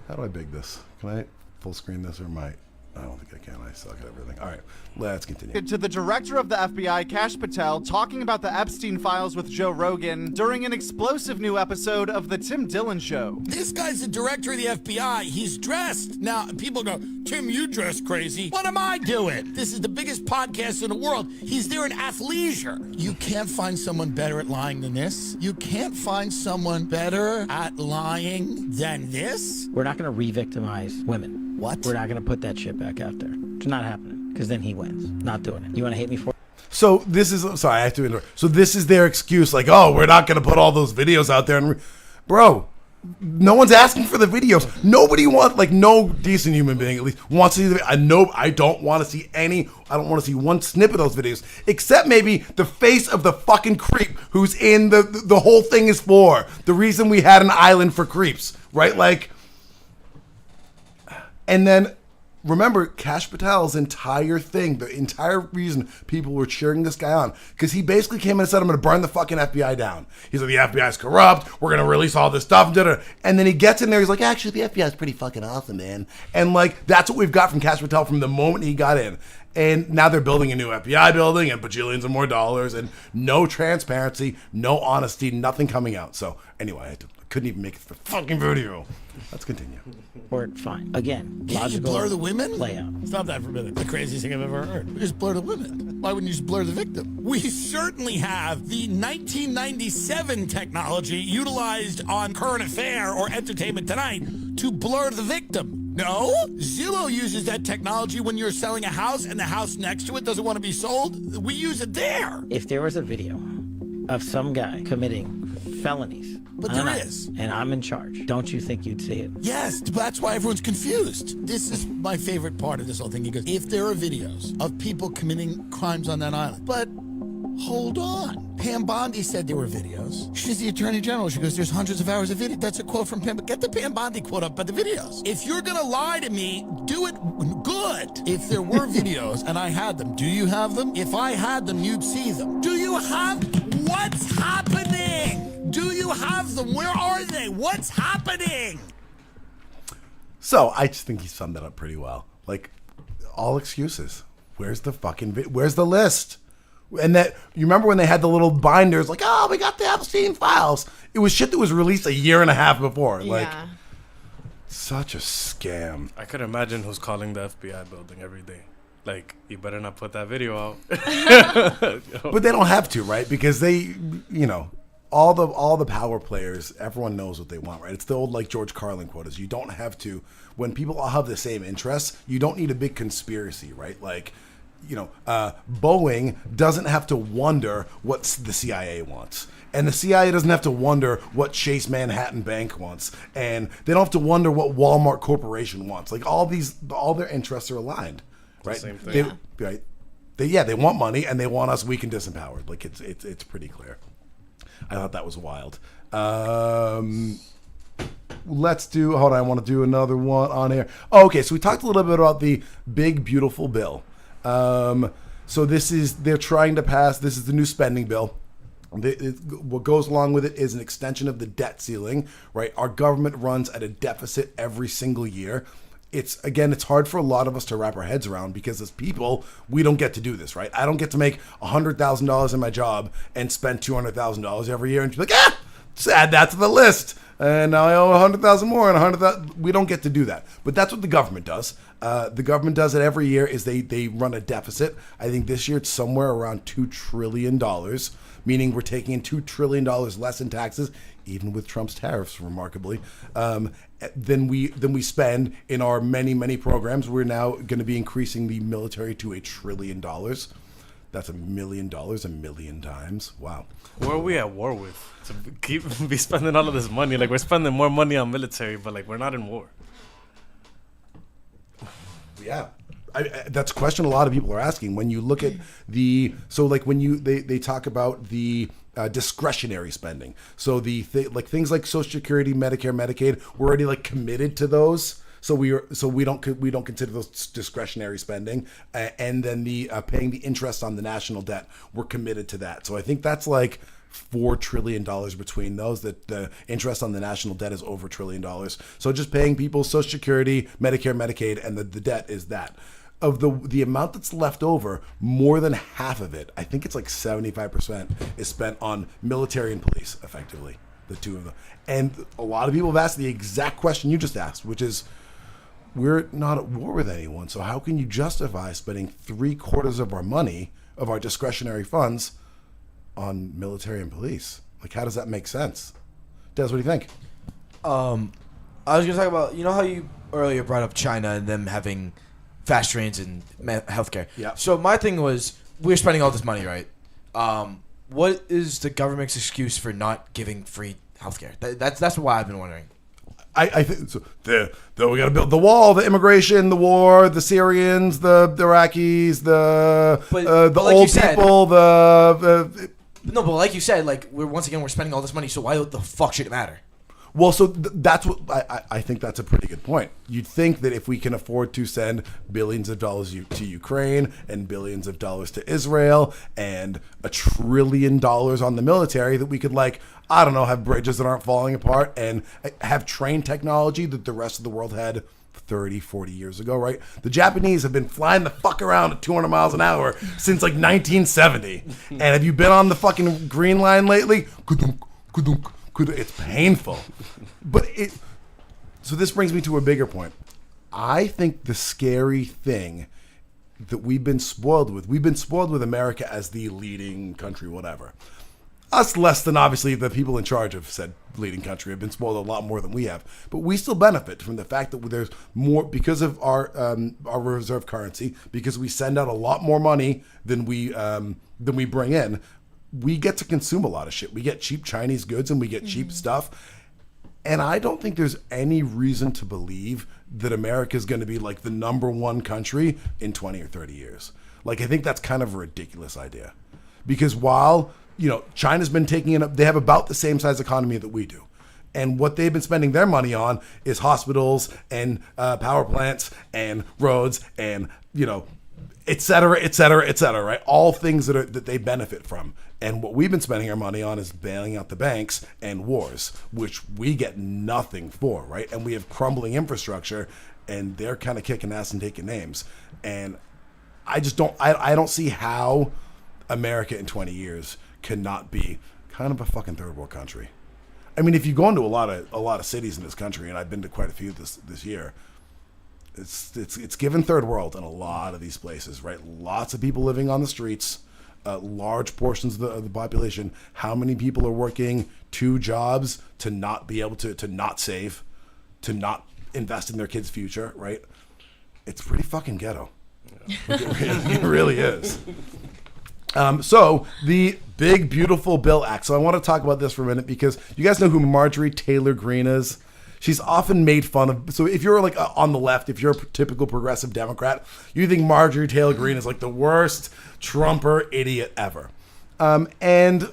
How do I big this? Can I full screen this, or I don't think I can. I suck at everything. All right, let's continue. To the director of the FBI, Kash Patel, talking about the Epstein files with Joe Rogan during an explosive new episode of The Tim Dillon Show. This guy's the director of the FBI. He's dressed. Now, people go, Tim, you dress crazy. What am I doing? This is the biggest podcast in the world. He's there in athleisure. You can't find someone better at lying than this. You can't find someone better at lying than this. We're not going to re-victimize women. What? We're not going to put that shit back out there. It's not happening, because then he wins. Not doing it. You want to hate me for it? So this is, sorry, I have to interrupt. So this is their excuse, like, oh, we're not going to put all those videos out there. And bro, no one's asking for the videos. Nobody wants, like, no decent human being at least wants to see the video. I don't want to see I don't want to see one snip of those videos, except maybe the face of the fucking creep who's in the whole thing is for. The reason we had an island for creeps, right? Like, and then remember Kash Patel's entire thing, the entire reason people were cheering this guy on, because he basically came in and said, I'm going to burn the fucking FBI down. He's like, the FBI's corrupt. We're going to release all this stuff. And then he gets in there. He's like, actually, the FBI's pretty fucking awesome, man. And like, that's what we've got from Kash Patel from the moment he got in. And now they're building a new FBI building and bajillions of more dollars and no transparency, no honesty, nothing coming out. So anyway, I couldn't even make it to the fucking video. Let's continue. Or fine. Again, Can't you logical blur the women? layout. Stop that for a minute. The craziest thing I've ever heard. We just blur the women. Why wouldn't you just blur the victim? We certainly have the 1997 technology utilized on Current Affair or Entertainment Tonight to blur the victim. No? Zillow uses that technology when you're selling a house and the house next to it doesn't want to be sold. We use it there. If there was a video of some guy committing felonies, But there is. and I'm in charge, don't you think you'd see it? Yes, but that's why everyone's confused. This is my favorite part of this whole thing. He goes, if there are videos of people committing crimes on that island, but hold on. Pam Bondi said there were videos. She's the Attorney General. She goes, there's hundreds of hours of video. That's a quote from Pam. But get the Pam Bondi quote up by the videos. If you're going to lie to me, do it good. If there were videos and I had them, do you have them? If I had them, you'd see them. Do you have? What's happening? Do you have them? Where are they? What's happening? So I just think he summed that up pretty well. Like, all excuses. Where's the fucking where's the list? And that, you remember when they had the little binders, like, oh, we got the Epstein files. It was shit that was released a year and a half before. Like, Yeah. such a scam. I could imagine who's calling the FBI building every day. Like, you better not put that video out. But they don't have to, right? Because they, you know, all the power players, everyone knows what they want, right? It's the old, like, George Carlin quote is, you don't have to, when people all have the same interests, you don't need a big conspiracy, right? Like, you know, Boeing doesn't have to wonder what the CIA wants. And the CIA doesn't have to wonder what Chase Manhattan Bank wants. And they don't have to wonder what Walmart Corporation wants. Like all their interests are aligned. Right? Same thing. They want money and they want us weak and disempowered. Like it's pretty clear. I thought that was wild. Let's do. Hold on, I want to do another one on here. Oh, okay, so we talked a little bit about the big beautiful bill. So they're trying to pass. This is the new spending bill. What goes along with it is an extension of the debt ceiling. Right, our government runs at a deficit every single year. It's hard for a lot of us to wrap our heads around because as people, we don't get to do this, right? I don't get to make $100,000 in my job and spend $200,000 every year and be like, just add that to the list. And now I owe 100,000 more and 100,000. We don't get to do that, but that's what the government does. The government does it every year. Is they run a deficit. I think this year it's somewhere around $2 trillion, meaning we're taking in $2 trillion less in taxes, even with Trump's tariffs, remarkably, than we spend in our many programs. We're now going to be increasing the military to $1 trillion. That's $1 million a million times. Wow. Who are we at war with? To be spending all of this money. Like, we're spending more money on military, but like we're not in war. Yeah. That's a question a lot of people are asking. When you look at they talk about the discretionary spending. So things like Social Security, Medicare, Medicaid, we're already like committed to those. So we don't consider those discretionary spending, and then the paying the interest on the national debt, we're committed to that. So I think that's like $4 trillion between those. That the interest on the national debt is over $1 trillion. So just paying people Social Security, Medicare, Medicaid, and the debt is that. Of the amount that's left over, more than half of it, I think it's like 75%, is spent on military and police, effectively, the two of them. And a lot of people have asked the exact question you just asked, which is, we're not at war with anyone, so how can you justify spending 3/4 of our money, of our discretionary funds, on military and police? Like, how does that make sense? Des, what do you think? I was going to talk about, you know how you earlier brought up China and them having fast trains and healthcare. Yeah. So my thing was, we're spending all this money, right? What is the government's excuse for not giving free healthcare? That's why I've been wondering. I think so. We got to build the wall, the immigration, the war, the Syrians, the Iraqis, the like old you said, people, No, but like you said, like we're spending all this money. So why the fuck should it matter? Well, so that's what I think that's a pretty good point. You'd think that if we can afford to send billions of dollars to Ukraine and billions of dollars to Israel and $1 trillion on the military, that we could, like, I don't know, have bridges that aren't falling apart and have train technology that the rest of the world had 30, 40 years ago, right? The Japanese have been flying the fuck around at 200 miles an hour since like 1970. And have you been on the fucking Green Line lately? It's painful. So this brings me to a bigger point. I think the scary thing that we've been spoiled with America as the leading country, whatever. Us less than, obviously, the people in charge of said leading country have been spoiled a lot more than we have. But we still benefit from the fact that there's more, because of our reserve currency, because we send out a lot more money than we bring in. We get to consume a lot of shit. We get cheap Chinese goods and we get cheap stuff. And I don't think there's any reason to believe that America is going to be like the number one country in 20 or 30 years. Like, I think that's kind of a ridiculous idea. Because while, China's been taking it up, they have about the same size economy that we do. And what they've been spending their money on is hospitals and power plants and roads and, et cetera, right? All things that they benefit from. And what we've been spending our money on is bailing out the banks and wars, which we get nothing for, right? And we have crumbling infrastructure, and they're kind of kicking ass and taking names. And I just don't see how America in 20 years cannot be kind of a fucking third world country. I mean, if you go into a lot of cities in this country, and I've been to quite a few this year, it's given third world in a lot of these places, right? Lots of people living on the streets, large portions of the population. How many people are working 2 jobs to not be able to not save, to not invest in their kids' future, right? It's pretty fucking ghetto. Yeah. It really is. So the Big Beautiful Bill Act. So I want to talk about this for a minute because you guys know who Marjorie Taylor Greene is. She's often made fun of. So if you're like on the left, if you're a typical progressive Democrat, you think Marjorie Taylor Greene is like the worst Trumper idiot ever. And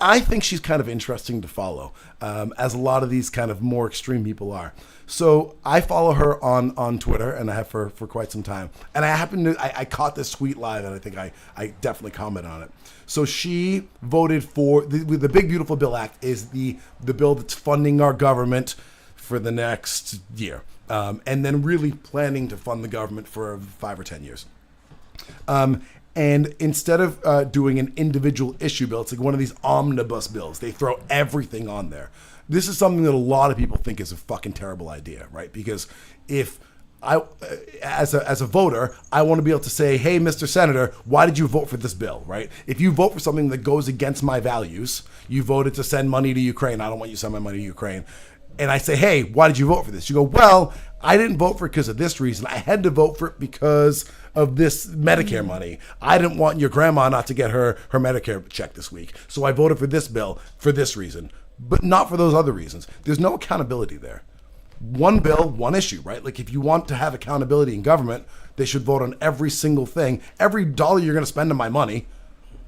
I think she's kind of interesting to follow, as a lot of these kind of more extreme people are. So I follow her on Twitter, and I have for quite some time. And I caught this tweet live, and I think I definitely comment on it. So she voted for the Big Beautiful Bill Act is the bill that's funding our government for the next year, and then really planning to fund the government for 5 or 10 years. And instead of doing an individual issue bill, it's like one of these omnibus bills. They throw everything on there. This is something that a lot of people think is a fucking terrible idea, right? Because if I, as a voter, I want to be able to say, hey, Mr. Senator, why did you vote for this bill, right? If you vote for something that goes against my values, you voted to send money to Ukraine. I don't want you to send my money to Ukraine. And I say, hey, why did you vote for this? You go, well, I didn't vote for it because of this reason. I had to vote for it because of this Medicare money. I didn't want your grandma not to get her Medicare check this week. So I voted for this bill for this reason, but not for those other reasons. There's no accountability there. One bill, one issue, right? Like if you want to have accountability in government, they should vote on every single thing. Every dollar you're going to spend on my money,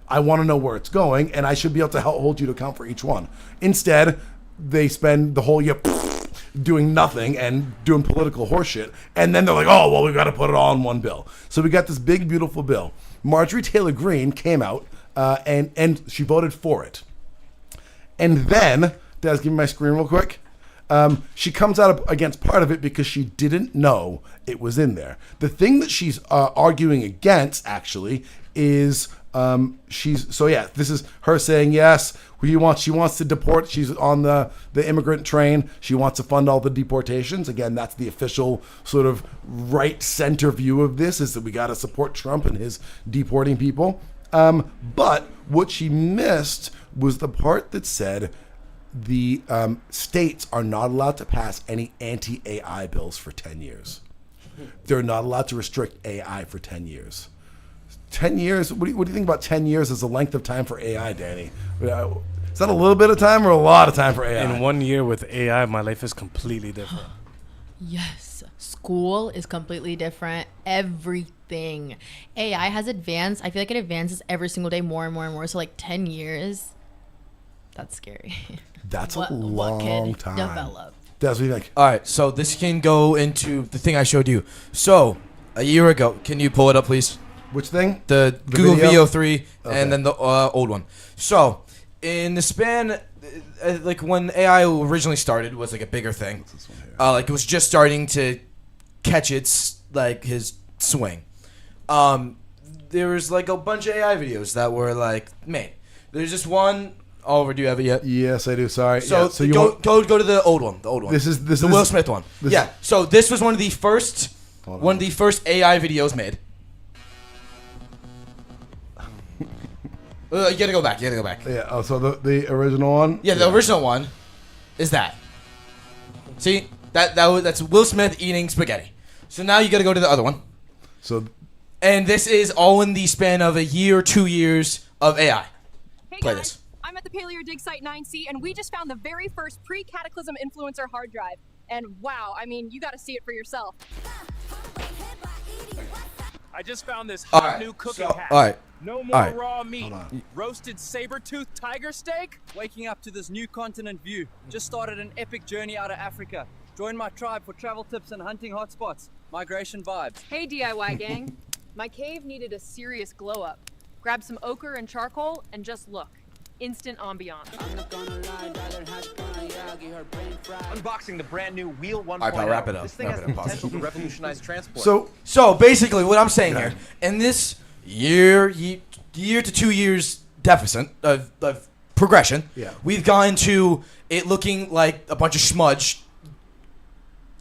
I want to know where it's going, and I should be able to hold you to account for each one. Instead, they spend the whole year doing nothing and doing political horseshit, and then they're like, oh, well, we've got to put it all in one bill. So we got this big, beautiful bill. Marjorie Taylor Greene came out, and she voted for it. And then, Daz, give me my screen real quick. She comes out against part of it because she didn't know it was in there. The thing that she's arguing against, actually, is this is her saying, yes, she wants to deport. She's on the immigrant train. She wants to fund all the deportations. Again, that's the official sort of right-center view of this, is that we got to support Trump and his deporting people. But what she missed was the part that said the states are not allowed to pass any anti-AI bills for 10 years. They're not allowed to restrict AI for 10 years. 10 years? What do you think about 10 years as the length of time for AI, Danny? Is that a little bit of time or a lot of time for AI? In 1 year with AI, my life is completely different. Yes. School is completely different. Everything. AI has advanced. I feel like it advances every single day more and more and more. So like 10 years, that's scary. That's a long time. Develop. That's what you think. All right, so this can go into the thing I showed you. So, a year ago, can you pull it up, please? Which thing? The Google video? VO3 and then the old one. So, in the span, like when AI originally started, was like a bigger thing. Like it was just starting to catch his swing. There was like a bunch of AI videos that were like made. There's just one. Oliver, do you have it yet? Yes, I do. Sorry. So, yeah, so go to the old one. The old one. This is the Will Smith one. Yeah. So this was one of the first AI videos made. You gotta go back. Yeah. Oh, so the original one. Yeah, the original one is that. See that's Will Smith eating spaghetti. So now you gotta go to the other one. And this is all in the span of a year, 2 years of AI. Hey Play guys, this. I'm at the Paleo Dig Site 9C, and we just found the very first pre-Cataclysm influencer hard drive. And wow, I mean, you got to see it for yourself. I just found this All hot right, new cooking so- hack. all right, No more all right. raw meat. Roasted saber-toothed tiger steak. Waking up to this new continent view. Just started an epic journey out of Africa. Join my tribe for travel tips and hunting hotspots. Migration vibes. Hey DIY gang, my cave needed a serious glow up. Grab some ochre and charcoal and just look. Instant ambiance. Unboxing the brand new Wheel 1.0. Alright, pal, wrap it up. This thing Wrap has it the up, potential pause. to revolutionize transport. So basically, what I'm saying here, in this year to 2 years deficit of progression, we've gone to it looking like a bunch of smudge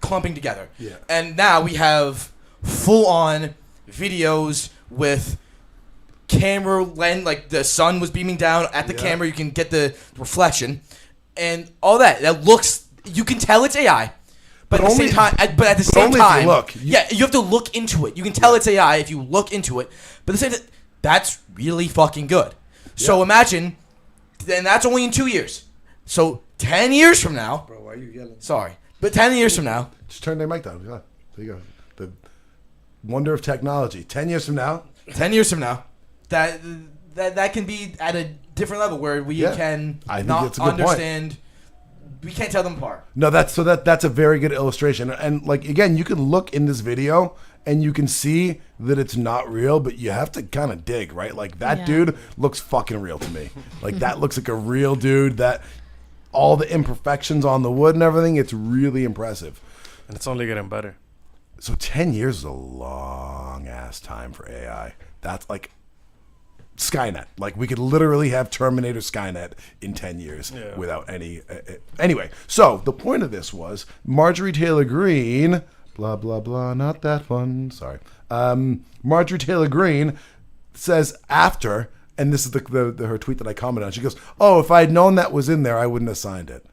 clumping together. Yeah. And now we have full-on videos with camera lens, like the sun was beaming down at the camera, you can get the reflection and all that. That looks, you can tell it's AI. But at the same time, you have to look into it. You can tell it's AI if you look into it. But at the same time, that's really fucking good. So imagine, and that's only in 2 years. So 10 years from now. Bro, why are you yelling? Sorry. But 10 years from now. Just turn their mic down. Yeah, there you go. The wonder of technology. 10 years from now. 10 years from now. That can be at a different level where we can not understand. We can't tell them apart. No, that's a very good illustration. And like again, you can look in this video and you can see that it's not real, but you have to kind of dig, right? Like that dude looks fucking real to me. Like that looks like a real dude. That all the imperfections on the wood and everything, it's really impressive. And it's only getting better. So 10 years is a long ass time for AI. That's like Skynet. Like we could literally have Terminator Skynet in 10 years without any. Anyway, so the point of this was Marjorie Taylor Greene, blah, blah, blah, not that one. Sorry. Marjorie Taylor Greene says after, and this is her tweet that I commented on. She goes, "Oh, if I had known that was in there, I wouldn't have signed it."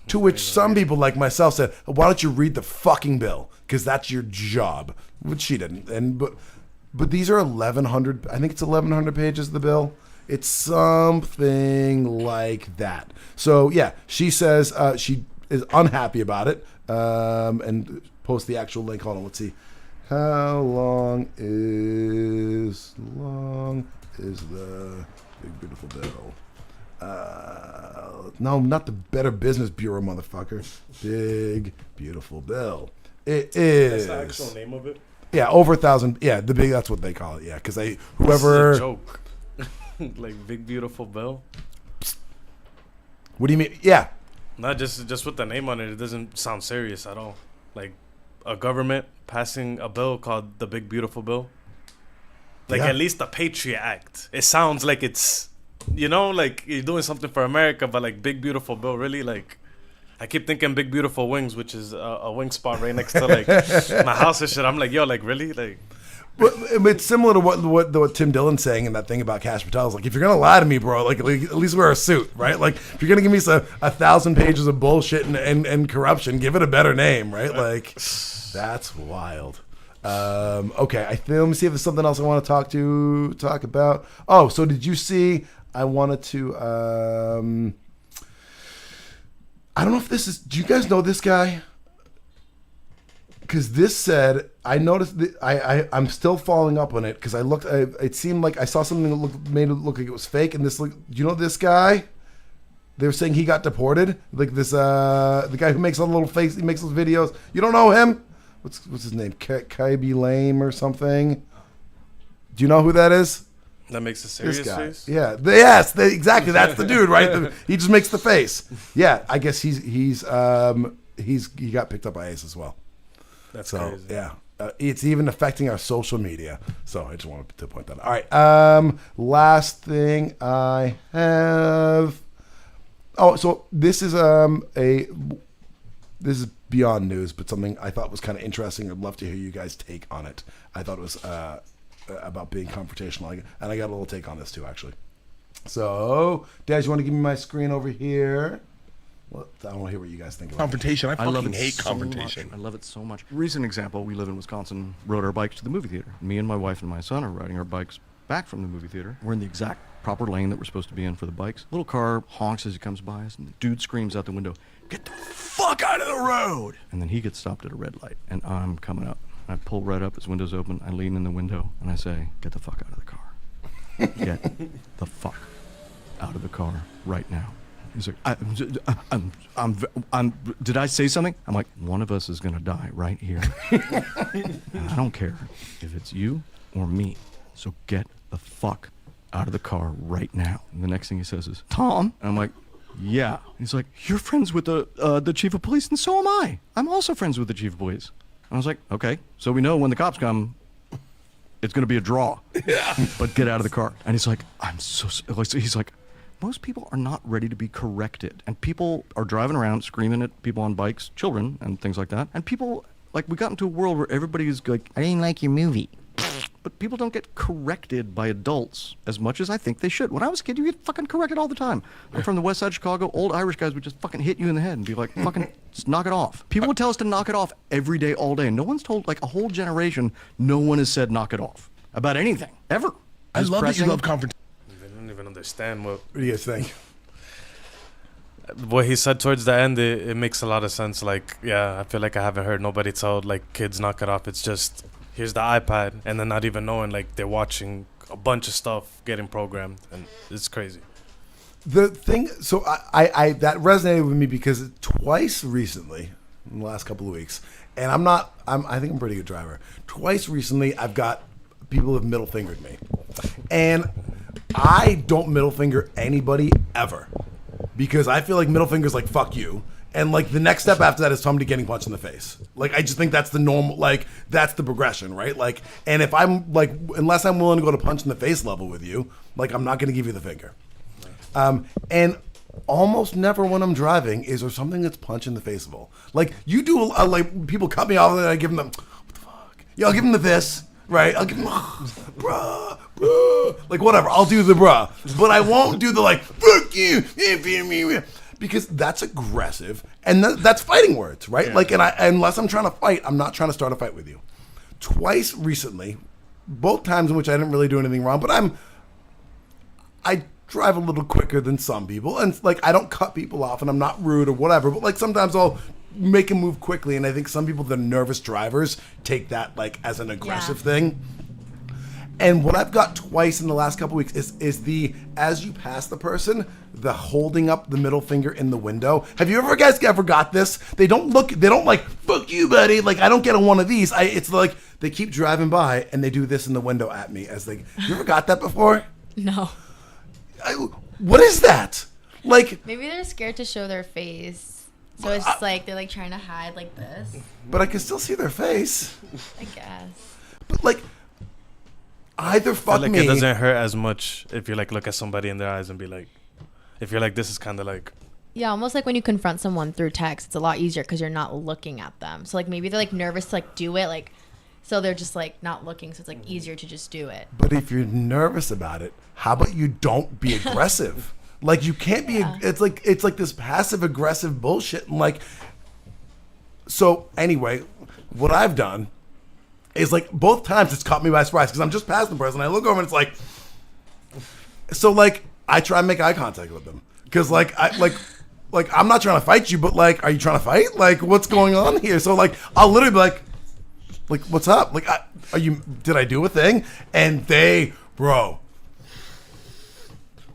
To which some people like myself said, "Why don't you read the fucking bill? Because that's your job," which she didn't. But these are 1,100. I think it's 1,100 pages of the bill. It's something like that. So yeah, she says she is unhappy about it, and post the actual link. Hold on, let's see. How long is the Big Beautiful Bill? No, not the Better Business Bureau, motherfucker. Big Beautiful Bill. It is. That's the actual name of it. Yeah, over 1,000. Yeah, the big. That's what they call it. Yeah, because whoever. This is a joke. Like Big Beautiful Bill. What do you mean? Yeah. Not just with the name on it. It doesn't sound serious at all. Like a government passing a bill called the Big Beautiful Bill. Like at least the Patriot Act. It sounds like it's, like you're doing something for America, but like Big Beautiful Bill, really like. I keep thinking Big Beautiful Wings, which is a wing spot right next to like my house and shit. I'm like, yo, like really, like. But it's similar to what Tim Dillon's saying in that thing about Cash Patel. Like, if you're gonna lie to me, bro, like at least wear a suit, right? Like, if you're gonna give me 1,000 pages of bullshit and corruption, give it a better name, right? Like, that's wild. Okay, let me see if there's something else I want to talk about. Oh, so did you see? I wanted to. I don't know if this is. Do you guys know this guy? Because this said, I noticed. I'm still following up on it because I looked. It seemed like I saw something that made it look like it was fake. And do you know this guy? They were saying he got deported. Like this, the guy who makes all the little face. He makes those videos. You don't know him? What's his name? Kaibi Lame or something? Do you know who that is? That makes a serious face? Yeah. Exactly. That's the dude, right? He just makes the face. Yeah. I guess he got picked up by ICE as well. That's crazy. Yeah. It's even affecting our social media. So I just wanted to point that out. All right. Last thing I have. Oh, so this is this is beyond news, but something I thought was kind of interesting. I'd love to hear you guys' take on it. I thought it was about being confrontational, and I got a little take on this too, actually. So, Dad, you want to give me my screen over here? Well, I want to hear what you guys think about confrontation. I love fucking it hate so confrontation. much. I love it so much. Recent example: we live in Wisconsin. Rode our bikes to the movie theater. Me and my wife and my son are riding our bikes back from the movie theater. We're in the exact proper lane that we're supposed to be in for the bikes. Little car honks as he comes by us, and the dude screams out the window, "Get the fuck out of the road!" And then he gets stopped at a red light, and I'm coming up. I pull right up, his window's open, I lean in the window, and I say, "Get the fuck out of the car. Get the fuck out of the car right now." He's like, did I say something? I'm like, one of us is going to die right here. I don't care if it's you or me, so get the fuck out of the car right now. And the next thing he says is, "Tom?" And I'm like, "Yeah." He's like, "You're friends with the chief of police, and so am I. I'm also friends with the chief of police." I was like, "Okay, so we know when the cops come, it's going to be a draw. Yeah. But get out of the car." And he's like, he's like, most people are not ready to be corrected. And people are driving around screaming at people on bikes, children, and things like that. And people, like, we got into a world where everybody is like, "I didn't like your movie." But people don't get corrected by adults as much as I think they should. When I was a kid, you get fucking corrected all the time. I'm from the west side of Chicago. Old Irish guys would just fucking hit you in the head and be like, fucking just knock it off. People would tell us to knock it off every day, all day. And no one's told, like a whole generation, no one has said knock it off about anything, ever. I love that you love confrontation. They don't even understand what do you guys think? What he said towards the end, it makes a lot of sense. Like, yeah, I feel like I haven't heard nobody tell like kids knock it off. It's just here's the iPad, and then not even knowing like they're watching a bunch of stuff getting programmed, and it's crazy. The thing, so I that resonated with me because twice recently, in the last couple of weeks, and I think I'm a pretty good driver. Twice recently, I've got people who have middle fingered me, and I don't middle finger anybody ever. Because I feel like middle finger's like, fuck you. And like the next step after that is somebody getting punched in the face. Like, I just think that's the normal, like, that's the progression, right? Like, and if I'm like, unless I'm willing to go to punch in the face level with you, like, I'm not going to give you the finger. And almost never when I'm driving is there something that's punch in the faceable. Like, you do, like, people cut me off and I give them, what the fuck? Yeah, I'll give them the this, right? I'll give them, bruh. Like, whatever, I'll do the bruh, but I won't do the like, fuck you, because that's aggressive, and that's fighting words, right? Yeah. Like, and unless I'm trying to fight, I'm not trying to start a fight with you. Twice recently, both times in which I didn't really do anything wrong, but I drive a little quicker than some people, and like, I don't cut people off, and I'm not rude or whatever, but like, sometimes I'll make them move quickly, and I think some people that are nervous drivers take that like as an aggressive thing. And what I've got twice in the last couple weeks is the, as you pass the person, the holding up the middle finger in the window. Have you ever got this? They don't like, fuck you, buddy. Like, I don't get on one of these. It's like, they keep driving by and they do this in the window at me as like, you ever got that before? No. What is that? Like, maybe they're scared to show their face. So it's just like, they're like trying to hide like this. But I can still see their face. I guess. But like, either fuck like me. It doesn't hurt as much if you like look at somebody in their eyes and be like, if you're like, this is kind of like. Yeah, almost like when you confront someone through text, it's a lot easier because you're not looking at them. So like maybe they're like nervous to like do it, like, so they're just like not looking, so it's like easier to just do it. But if you're nervous about it, how about you don't be aggressive? Like, you can't be. It's like this passive aggressive bullshit. And like, so anyway, what I've done is like both times it's caught me by surprise because I'm just past the person. I look over and it's like, so like I try and make eye contact with them because like I'm not trying to fight you, but like, are you trying to fight? Like, what's going on here? So like, I'll literally be like, what's up? Like, did I do a thing? And bro.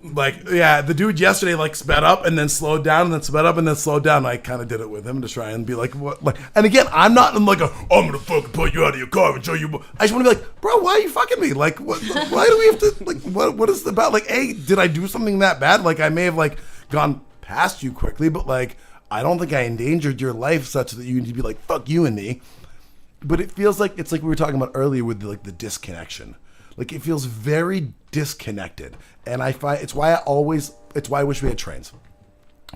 Like, yeah, the dude yesterday like sped up and then slowed down and then sped up and then slowed down. I kind of did it with him to try and be like, what? Like, and again, I'm not in like I'm gonna fucking pull you out of your car and show you. I just want to be like, bro, why are you fucking me? Like, what? Why do we have to like? What is it about? Like, did I do something that bad? Like, I may have like gone past you quickly, but like, I don't think I endangered your life such that you need to be like, fuck you and me. But it feels like it's like we were talking about earlier with like the disconnection. Like, it feels very disconnected, and I find it's why I wish we had trains,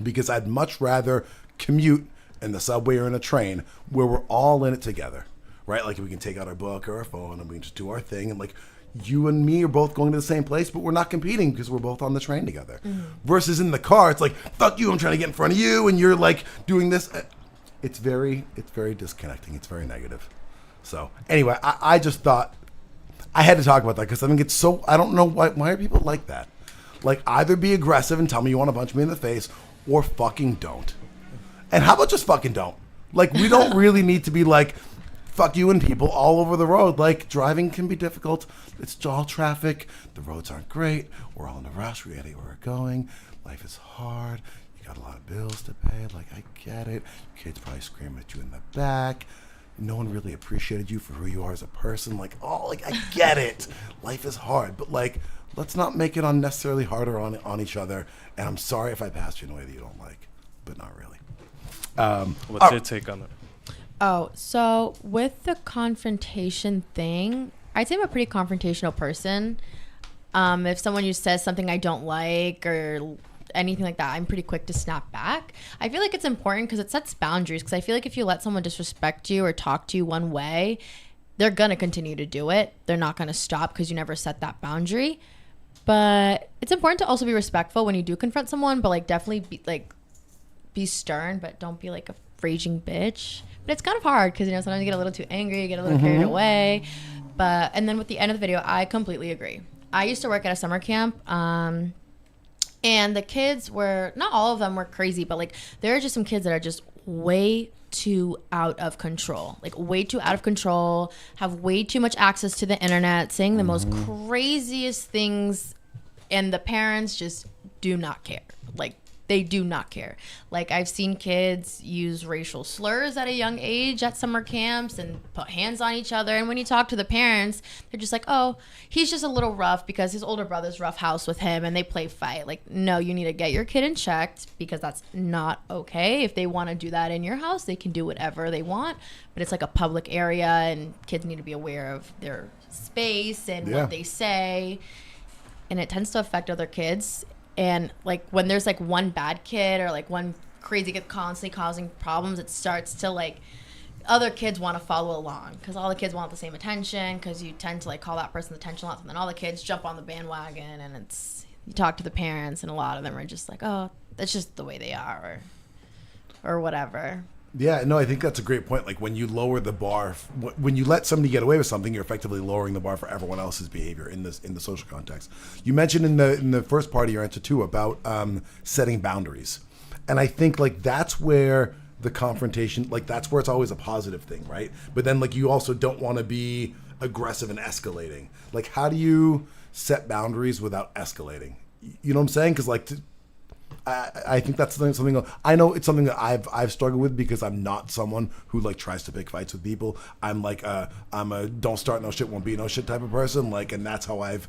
because I'd much rather commute in the subway or in a train where we're all in it together, right? Like, we can take out our book or our phone and we can just do our thing, and like, you and me are both going to the same place, but we're not competing because we're both on the train together. Versus in the car, it's like, fuck you, I'm trying to get in front of you, and you're like doing this. It's very disconnecting. It's very negative. So anyway, I just thought I had to talk about that because I think it's so, I don't know why are people like that? Like, either be aggressive and tell me you want to punch me in the face, or fucking don't. And how about just fucking don't? Like, we don't really need to be like, fuck you and people all over the road. Like, driving can be difficult. It's all traffic. The roads aren't great. We're all in a rush. We gotta get where we're going. Life is hard. You got a lot of bills to pay. Like, I get it. Kids probably screaming at you in the back. No one really appreciated you for who you are as a person. Like, I get it. Life is hard, but like, let's not make it unnecessarily harder on each other. And I'm sorry if I passed you in a way that you don't like, but not really. What's your take on it? Oh, so with the confrontation thing, I'd say I'm a pretty confrontational person. If someone just says something I don't like or anything like that, I'm pretty quick to snap back. I feel like it's important because it sets boundaries, because I feel like if you let someone disrespect you or talk to you one way, they're gonna continue to do it. They're not gonna stop because you never set that boundary. But it's important to also be respectful when you do confront someone, but like, definitely be stern, but don't be like a raging bitch. But it's kind of hard because, you know, sometimes you get a little too angry, you get a little carried away. And then with the end of the video, I completely agree. I used to work at a summer camp, And the kids were, not all of them were crazy, but like there are just some kids that are just way too out of control. Like way too out of control, have way too much access to the internet, saying the most craziest things, and the parents just do not care. Like they do not care. Like I've seen kids use racial slurs at a young age at summer camps and put hands on each other. And when you talk to the parents, they're just like, oh, he's just a little rough because his older brother's rough house with him and they play fight. Like, no, you need to get your kid in checked because that's not okay. If they want to do that in your house, they can do whatever they want. But it's like a public area and kids need to be aware of their space and what they say. And it tends to affect other kids. And like when there's like one bad kid or like one crazy kid constantly causing problems, it starts to like other kids want to follow along because all the kids want the same attention because you tend to like call that person's attention a lot, and then all the kids jump on the bandwagon. And it's, you talk to the parents and a lot of them are just like, oh, that's just the way they are or whatever. Yeah, no, I think that's a great point. Like when you lower the bar, when you let somebody get away with something, you're effectively lowering the bar for everyone else's behavior in the social context. You mentioned in the first part of your answer too about setting boundaries, and I think like that's where the confrontation, like that's where it's always a positive thing, right? But then like you also don't want to be aggressive and escalating. Like how do you set boundaries without escalating? You know what I'm saying? Because like. I think that's something I know it's something that I've struggled with because I'm not someone who like tries to pick fights with people. I'm like I'm a don't start no shit, won't be no shit type of person. Like, and that's how I've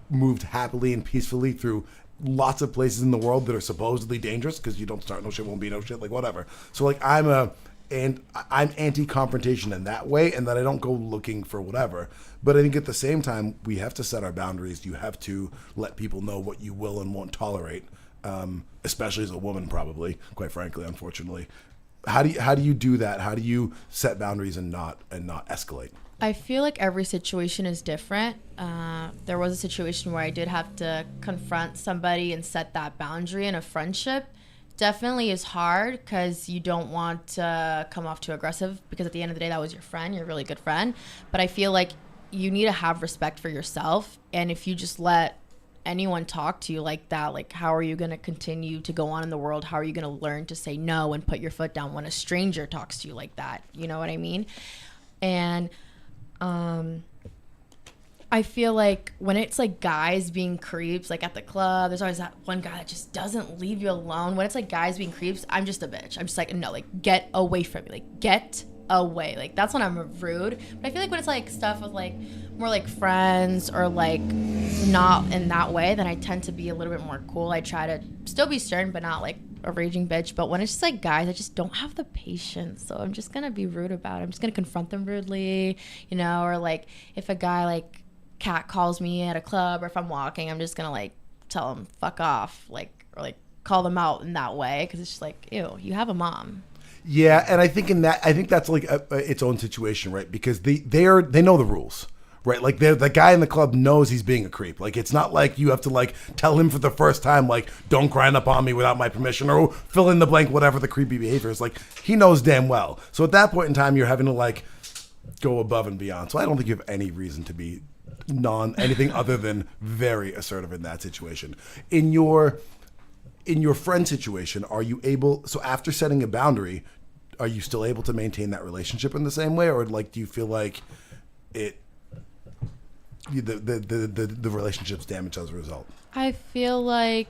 moved happily and peacefully through lots of places in the world that are supposedly dangerous because you don't start no shit, won't be no shit, like whatever. So like I'm anti-confrontation in that way, and that I don't go looking for whatever. But I think at the same time we have to set our boundaries. You have to let people know what you will and won't tolerate. Especially as a woman, probably, quite frankly, unfortunately. How do you do that? How do you set boundaries and not escalate? I feel like every situation is different. There was a situation where I did have to confront somebody and set that boundary in a friendship. Definitely is hard because you don't want to come off too aggressive because at the end of the day, that was your friend, your really good friend. But I feel like you need to have respect for yourself. And if you just let anyone talk to you like that, like how are you going to continue to go on in the world? How are you going to learn to say no and put your foot down when a stranger talks to you like that? You know what I mean? And I feel like when it's like guys being creeps, like at the club, there's always that one guy that just doesn't leave you alone. When it's like guys being creeps, I'm just a bitch. I'm just like, no, like get away from me. Like get away. Like that's when I'm rude. But I feel like when it's like stuff with like more like friends or like not in that way, then I tend to be a little bit more cool. I try to still be stern but not like a raging bitch. But when it's just like guys, I just don't have the patience, so I'm just gonna be rude about it. I'm just gonna confront them rudely, you know. Or like if a guy like cat calls me at a club or if I'm walking, I'm just gonna like tell him fuck off, like, or like call them out in that way because it's just like, ew, you have a mom. Yeah, and I think that's like its own situation, right? Because they know the rules, right? Like the guy in the club knows he's being a creep. Like it's not like you have to like tell him for the first time, like don't grind up on me without my permission or fill in the blank, whatever the creepy behavior is. Like he knows damn well. So at that point in time, you're having to like go above and beyond. So I don't think you have any reason to be anything other than very assertive in that situation. In your friend situation, are you able, so after setting a boundary, are you still able to maintain that relationship in the same way? Or like, do you feel like the relationship's damaged as a result? I feel like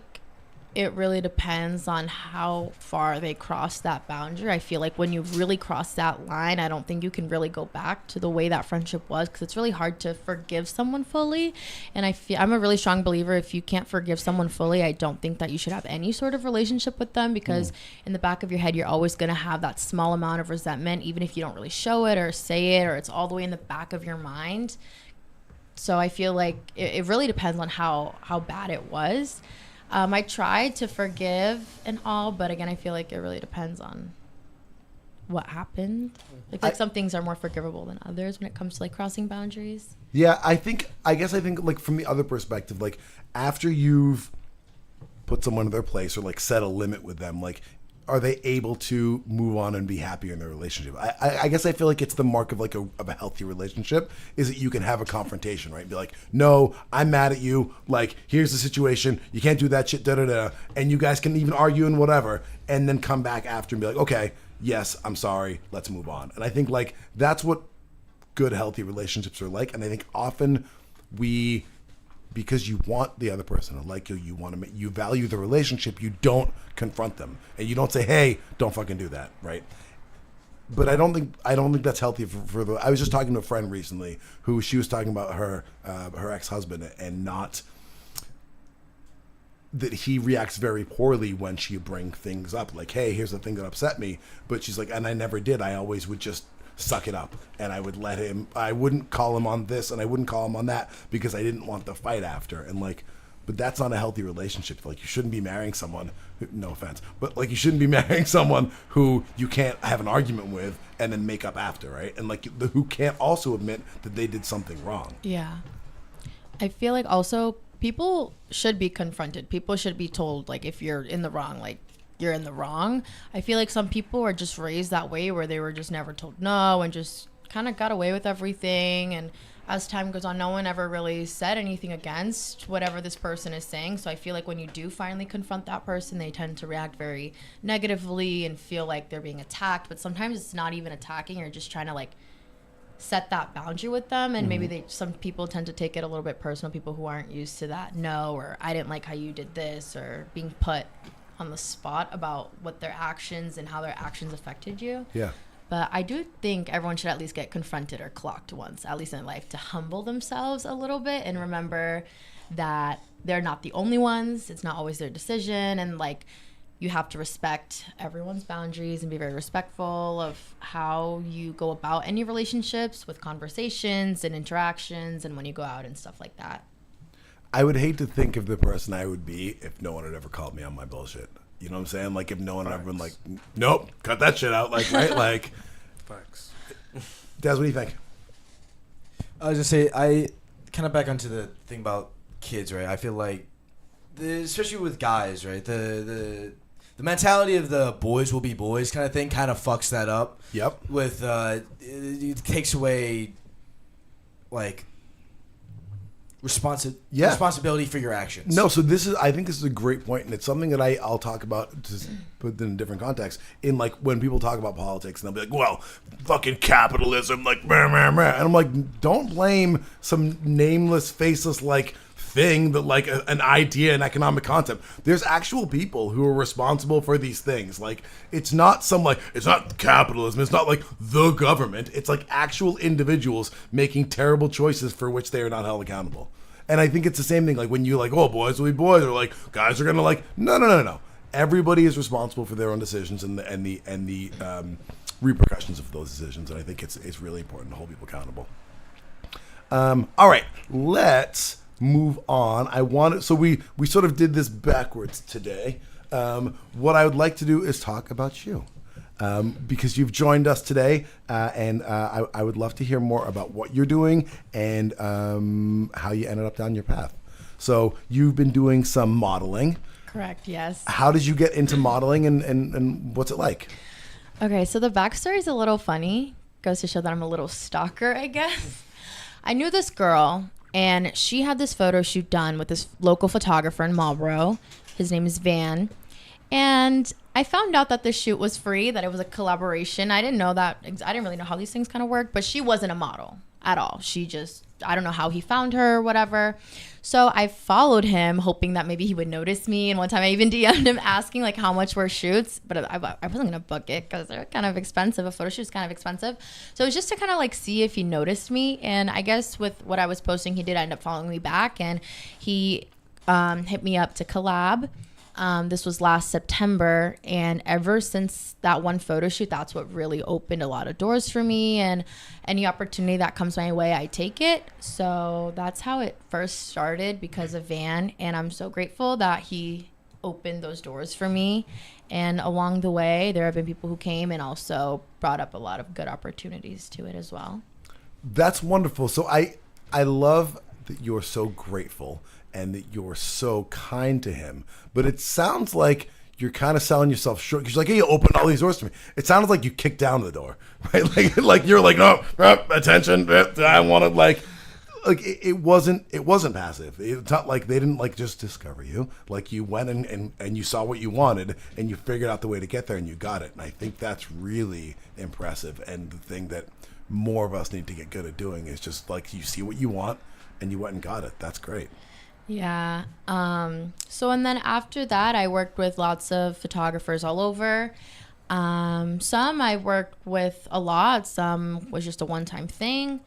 it really depends on how far they cross that boundary. I feel like when you really cross that line, I don't think you can really go back to the way that friendship was because it's really hard to forgive someone fully. And I'm a really strong believer if you can't forgive someone fully, I don't think that you should have any sort of relationship with them because in the back of your head, you're always going to have that small amount of resentment, even if you don't really show it or say it or it's all the way in the back of your mind. So I feel like it really depends on how bad it was. I tried to forgive and all, but again, I feel like it really depends on what happened. Like some things are more forgivable than others when it comes to like crossing boundaries. Yeah, I guess like from the other perspective, like after you've put someone in their place or like set a limit with them, like are they able to move on and be happier in their relationship? I guess I feel like it's the mark of like of a healthy relationship is that you can have a confrontation, right? Be like, no, I'm mad at you. Like, here's the situation. You can't do that shit, da-da-da. And you guys can even argue and whatever, and then come back after and be like, okay, yes, I'm sorry. Let's move on. And I think like that's what good, healthy relationships are like. And I think often because you want the other person to like you, you value the relationship, you don't confront them. And you don't say, hey, don't fucking do that, right? But I don't think that's healthy for the. I was just talking to a friend recently who she was talking about her ex-husband and not that he reacts very poorly when she bring things up like, hey, here's the thing that upset me. But she's like, and I never did. I always would just suck it up, and I would let him. I wouldn't call him on this, and I wouldn't call him on that because I didn't want the fight after. And like, but that's not a healthy relationship. Like, you shouldn't be marrying someone. No offense, but like, you shouldn't be marrying someone who you can't have an argument with and then make up after, right? And like, who can't also admit that they did something wrong. Yeah, I feel like also people should be confronted. People should be told like if you're in the wrong, like. You're in the wrong. I feel like some people are just raised that way where they were just never told no and just kind of got away with everything. And as time goes on, no one ever really said anything against whatever this person is saying. So I feel like when you do finally confront that person, they tend to react very negatively and feel like they're being attacked. But sometimes it's not even attacking. You're just trying to like set that boundary with them. And maybe some people tend to take it a little bit personal, people who aren't used to that no, or I didn't like how you did this, or being put on the spot about what their actions and how their actions affected you. Yeah. But I do think everyone should at least get confronted or clocked once, at least in life, to humble themselves a little bit and remember that they're not the only ones. It's not always their decision. And like, you have to respect everyone's boundaries and be very respectful of how you go about any relationships with conversations and interactions and when you go out and stuff like that. I would hate to think of the person I would be if no one had ever called me on my bullshit. You know what I'm saying? Like, if no one had ever been like, nope, cut that shit out. Like, right? Like, Facts. Des, what do you think? I was just say, I kind of back onto the thing about kids, right? I feel like, especially with guys, right? The mentality of the boys will be boys kind of thing kind of fucks that up. Yep. With it takes away like responsibility for your actions. No, so I think this is a great point, and it's something that I'll talk about, just put in a different context. In like when people talk about politics, and they'll be like, "Well, fucking capitalism," like, meh, meh, meh. And I'm like, don't blame some nameless, faceless like thing that like an idea, an economic concept. There's actual people who are responsible for these things. Like, it's not it's not capitalism. It's not like the government. It's like actual individuals making terrible choices for which they are not held accountable. And I think it's the same thing. Like when you like, oh, boys will be boys, or like guys are gonna like, no. Everybody is responsible for their own decisions and the repercussions of those decisions. And I think it's really important to hold people accountable. All right, let's move on. So we sort of did this backwards today. What I would like to do is talk about you, because you've joined us today, and I would love to hear more about what you're doing and how you ended up down your path. So you've been doing some modeling. Correct, yes. How did you get into modeling, and what's it like? Okay, so the backstory is a little funny. Goes to show that I'm a little stalker, I guess. I knew this girl, and she had this photo shoot done with this local photographer in Marlboro. His name is Van. And I found out that this shoot was free, that it was a collaboration. I didn't know that. I didn't really know how these things kind of work, but she wasn't a model at all. She just, I don't know how he found her or whatever. So I followed him, hoping that maybe he would notice me. And one time I even DM'd him asking like how much were shoots, but I wasn't going to book it because they're kind of expensive. A photo shoot is kind of expensive. So it was just to kind of like see if he noticed me. And I guess with what I was posting, he did end up following me back, and he hit me up to collab. This was last September, and ever since that one photo shoot, that's what really opened a lot of doors for me, and any opportunity that comes my way, I take it. So that's how it first started, because of Van, and I'm so grateful that he opened those doors for me. And along the way, there have been people who came and also brought up a lot of good opportunities to it as well. That's wonderful. So I love that you're so grateful and that you're so kind to him. But it sounds like you're kind of selling yourself short because like, hey, you opened all these doors to me. It sounded like you kicked down the door, right? Like you're like, no, attention, I want to like it wasn't passive. It's not like they didn't like just discover you. Like you went and you saw what you wanted and you figured out the way to get there and you got it. And I think that's really impressive. And the thing that more of us need to get good at doing is just like you see what you want and you went and got it. That's great. Yeah. So, and then after that, I worked with lots of photographers all over. Some I worked with a lot. Some was just a one-time thing.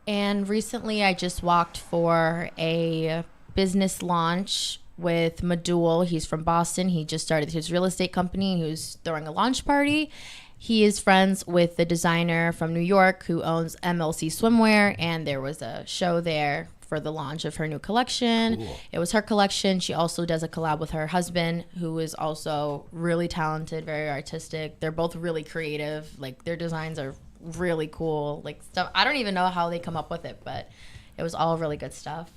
And recently I just walked for a business launch with Madul. He's from Boston. He just started his real estate company. He was throwing a launch party. He is friends with the designer from New York who owns MLC Swimwear. And there was a show there for the launch of her new collection. Cool. It was her collection. She also does a collab with her husband, who is also really talented, very artistic. They're both really creative. Like their designs are really cool. Like stuff. I don't even know how they come up with it, but it was all really good stuff.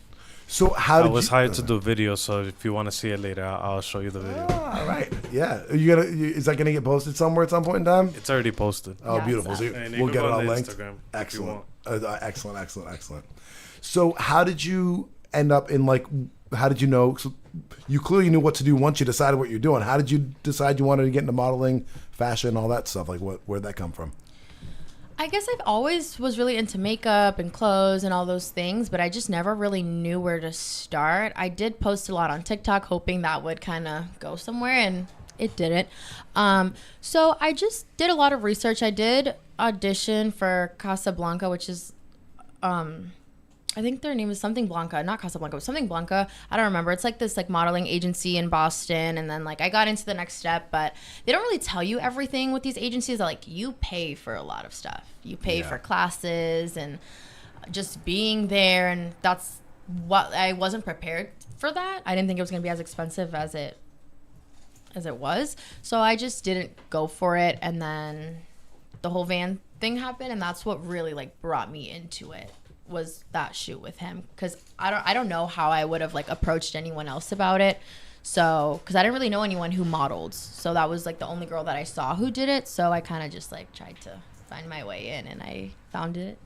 So how did I was hired to do video, so if you want to see it later, I'll show you the video. All right. Yeah. Is that gonna get posted somewhere at some point in time? It's already posted. Oh, yeah, beautiful. So we'll get it all linked. Instagram excellent. Excellent. So how did you end up in like? How did you know? So you clearly knew what to do once you decided what you're doing. How did you decide you wanted to get into modeling, fashion, all that stuff? Like where'd that come from? I guess I've always was really into makeup and clothes and all those things, but I just never really knew where to start. I did post a lot on TikTok hoping that would kind of go somewhere, and it didn't. So I just did a lot of research. I did audition for Casablanca, which is I think their name is something Blanca, not Casablanca, but something Blanca. I don't remember. It's like this like modeling agency in Boston. And then like I got into the next step, but they don't really tell you everything with these agencies. Like you pay for a lot of stuff. You pay for classes and just being there. And that's what I wasn't prepared for that. I didn't think it was going to be as expensive as it was. So I just didn't go for it. And then the whole van thing happened. And that's what really like brought me into it. Was that shoot with him, because I don't know how I would have like approached anyone else about it, so because I didn't really know anyone who modeled, so that was like the only girl that I saw who did it, so I kind of just like tried to find my way in, and I found it.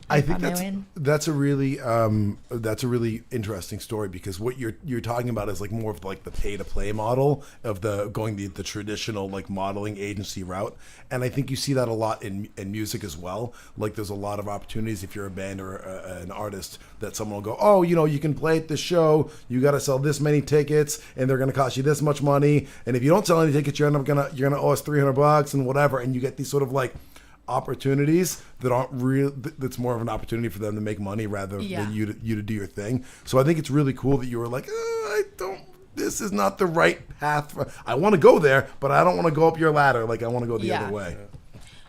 I think that's a really interesting story, because what you're talking about is like more of like the pay to play model of going the traditional like modeling agency route, and I think you see that a lot in music as well. Like there's a lot of opportunities if you're a band or an artist that someone will go, oh, you can play at this show, you got to sell this many tickets, and they're going to cost you this much money, and if you don't sell any tickets, you're gonna owe us $300 and whatever, and you get these sort of like opportunities that aren't real. That's more of an opportunity for them to make money rather than you to do your thing. So I think it's really cool that you were like, this is not the right path. I want to go there, but I don't want to go up your ladder. Like I want to go the other way.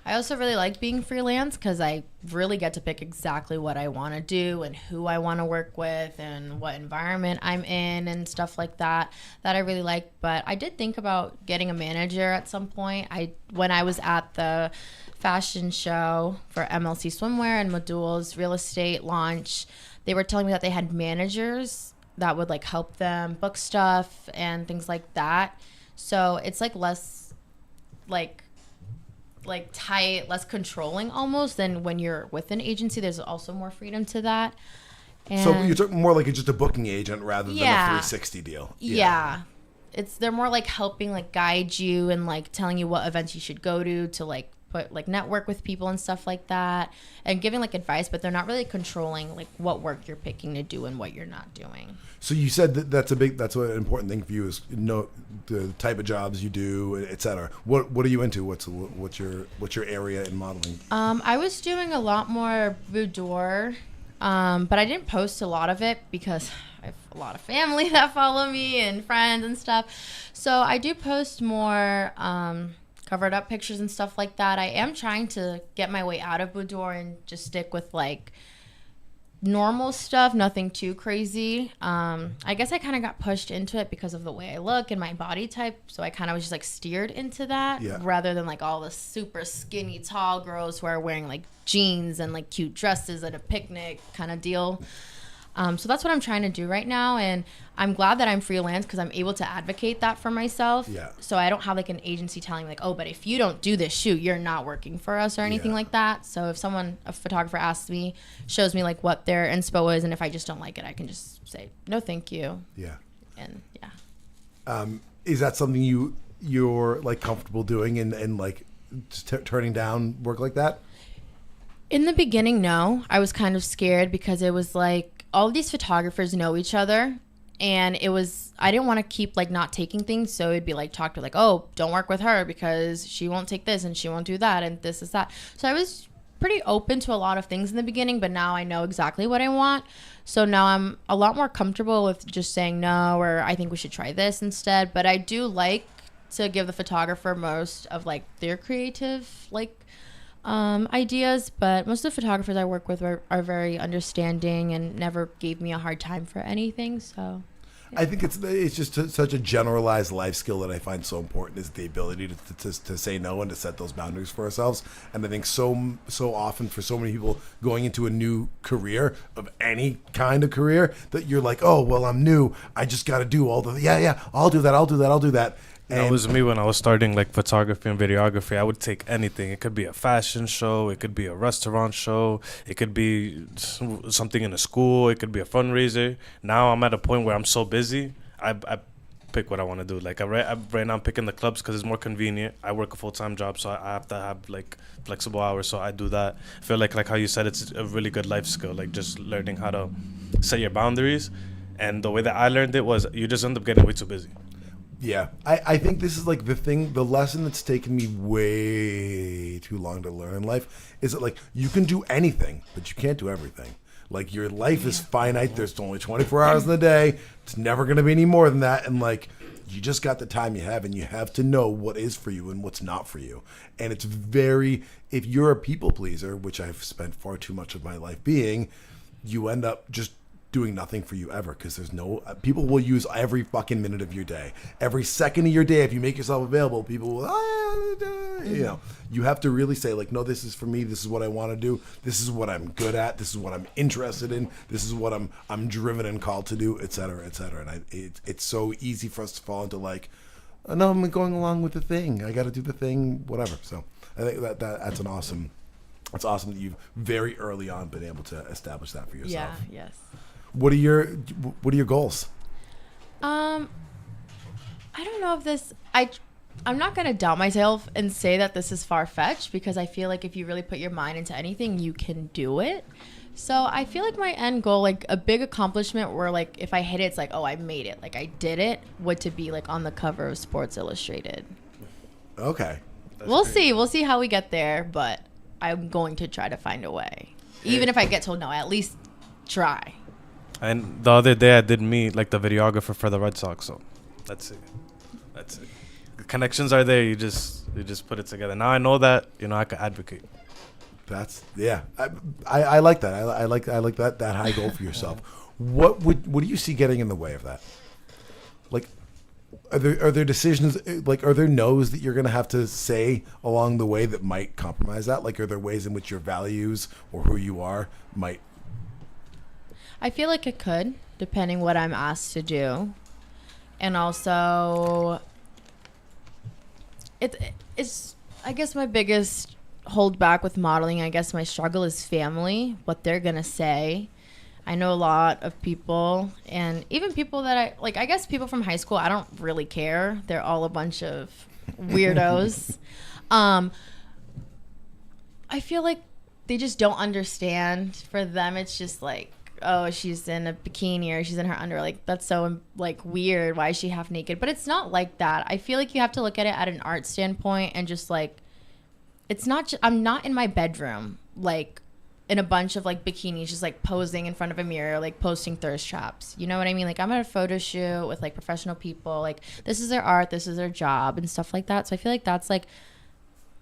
I also really like being freelance because I really get to pick exactly what I want to do and who I want to work with and what environment I'm in and stuff like that I really like. But I did think about getting a manager at some point. When I was at the fashion show for MLC Swimwear and Madul's real estate launch, they were telling me that they had managers that would like help them book stuff and things like that. So it's like less like tight, less controlling almost than when you're with an agency. There's also more freedom to that. And so you're talking more like just a booking agent rather than a 360 deal. Yeah. They're more like helping like guide you and like telling you what events you should go to like put like network with people and stuff like that, and giving like advice, but they're not really controlling like what work you're picking to do and what you're not doing. So you said that's an important thing for you is know the type of jobs you do, etc. What are you into? What's your area in modeling? I was doing a lot more boudoir, but I didn't post a lot of it because I have a lot of family that follow me and friends and stuff. So I do post more covered up pictures and stuff like that. I am trying to get my way out of boudoir and just stick with like normal stuff, nothing too crazy. I guess I kind of got pushed into it because of the way I look and my body type, so I kind of was just like steered into that rather than like all the super skinny tall girls who are wearing like jeans and like cute dresses at a picnic kind of deal. So that's what I'm trying to do right now, and I'm glad that I'm freelance because I'm able to advocate that for myself. Yeah. So I don't have like an agency telling me like, oh, but if you don't do this shoot, you're not working for us or anything like that. So if a photographer asks me, shows me like what their inspo is, and if I just don't like it, I can just say no, thank you. Yeah. And yeah. Is that something you're like comfortable doing and like just turning down work like that? In the beginning, no. I was kind of scared because it was like all of these photographers know each other, and I didn't want to keep like not taking things, so it'd be like talk to like, oh, don't work with her because she won't take this and she won't do that and this is that. So I was pretty open to a lot of things in the beginning, but now I know exactly what I want. So now I'm a lot more comfortable with just saying no, or I think we should try this instead. But I do like to give the photographer most of like their creative like ideas, but most of the photographers I work with are very understanding and never gave me a hard time for anything. So yeah. I think it's just such a generalized life skill that I find so important, is the ability to say no and to set those boundaries for ourselves. And I think so often for so many people going into a new career of any kind of career, that you're like, oh well, I'm new, I just got to do all the I'll do that. And that was me when I was starting like photography and videography. I would take anything. It could be a fashion show, it could be a restaurant show, it could be something in a school, it could be a fundraiser. Now I'm at a point where I'm so busy, I pick what I want to do. Like right now I'm picking the clubs because it's more convenient. I work a full-time job, so I have to have like flexible hours, so I do that. I feel like how you said, it's a really good life skill, like just learning how to set your boundaries. And the way that I learned it was you just end up getting way too busy. Yeah, I think this is like the lesson that's taken me way too long to learn in life, is that like you can do anything, but you can't do everything. Like your life is finite. There's only 24 hours in the day. It's never going to be any more than that. And like, you just got the time you have, and you have to know what is for you and what's not for you. And it's if you're a people pleaser, which I've spent far too much of my life being, you end up just doing nothing for you ever, because people will use every fucking minute of your day, every second of your day. If you make yourself available, people will, you have to really say like, no, this is for me, this is what I want to do, this is what I'm good at, this is what I'm interested in, this is what I'm driven and called to do, etc., etc. And it's so easy for us to fall into like, oh, no, I'm going along with the thing, I got to do the thing, whatever. So I think that's an awesome. It's awesome that you've very early on been able to establish that for yourself. Yeah. Yes. What are your goals? I don't know if this. I'm not gonna doubt myself and say that this is far-fetched, because I feel like if you really put your mind into anything, you can do it. So I feel like my end goal, like a big accomplishment where like if I hit it, it's like, oh, I made it, like I did it, would to be like on the cover of Sports Illustrated. Okay. We'll see how we get there, but I'm going to try to find a way. Even if I get told no, I at least try. And the other day I did meet like the videographer for the Red Sox, so that's it. The connections are there. You just put it together. Now I know that I can advocate. I like that. I like that high goal for yourself. What do you see getting in the way of that? Like, are there decisions, like are there no's that you're gonna have to say along the way that might compromise that? Like, are there ways in which your values or who you are might? I feel like it could, depending what I'm asked to do. And also, it's I guess my biggest holdback with modeling, I guess my struggle is family, what they're going to say. I know a lot of people, and even people that I guess people from high school, I don't really care. They're all a bunch of weirdos. I feel like they just don't understand. For them, it's just like, oh, she's in a bikini or she's in her underwear. Like, that's so like weird. Why is she half naked? But it's not like that. I feel like you have to look at it at an art standpoint and just like, it's not. I'm not in my bedroom like in a bunch of like bikinis, just like posing in front of a mirror, like posting thirst traps. You know what I mean? Like, I'm at a photo shoot with like professional people. Like, this is their art, this is their job, and stuff like that. So I feel like that's like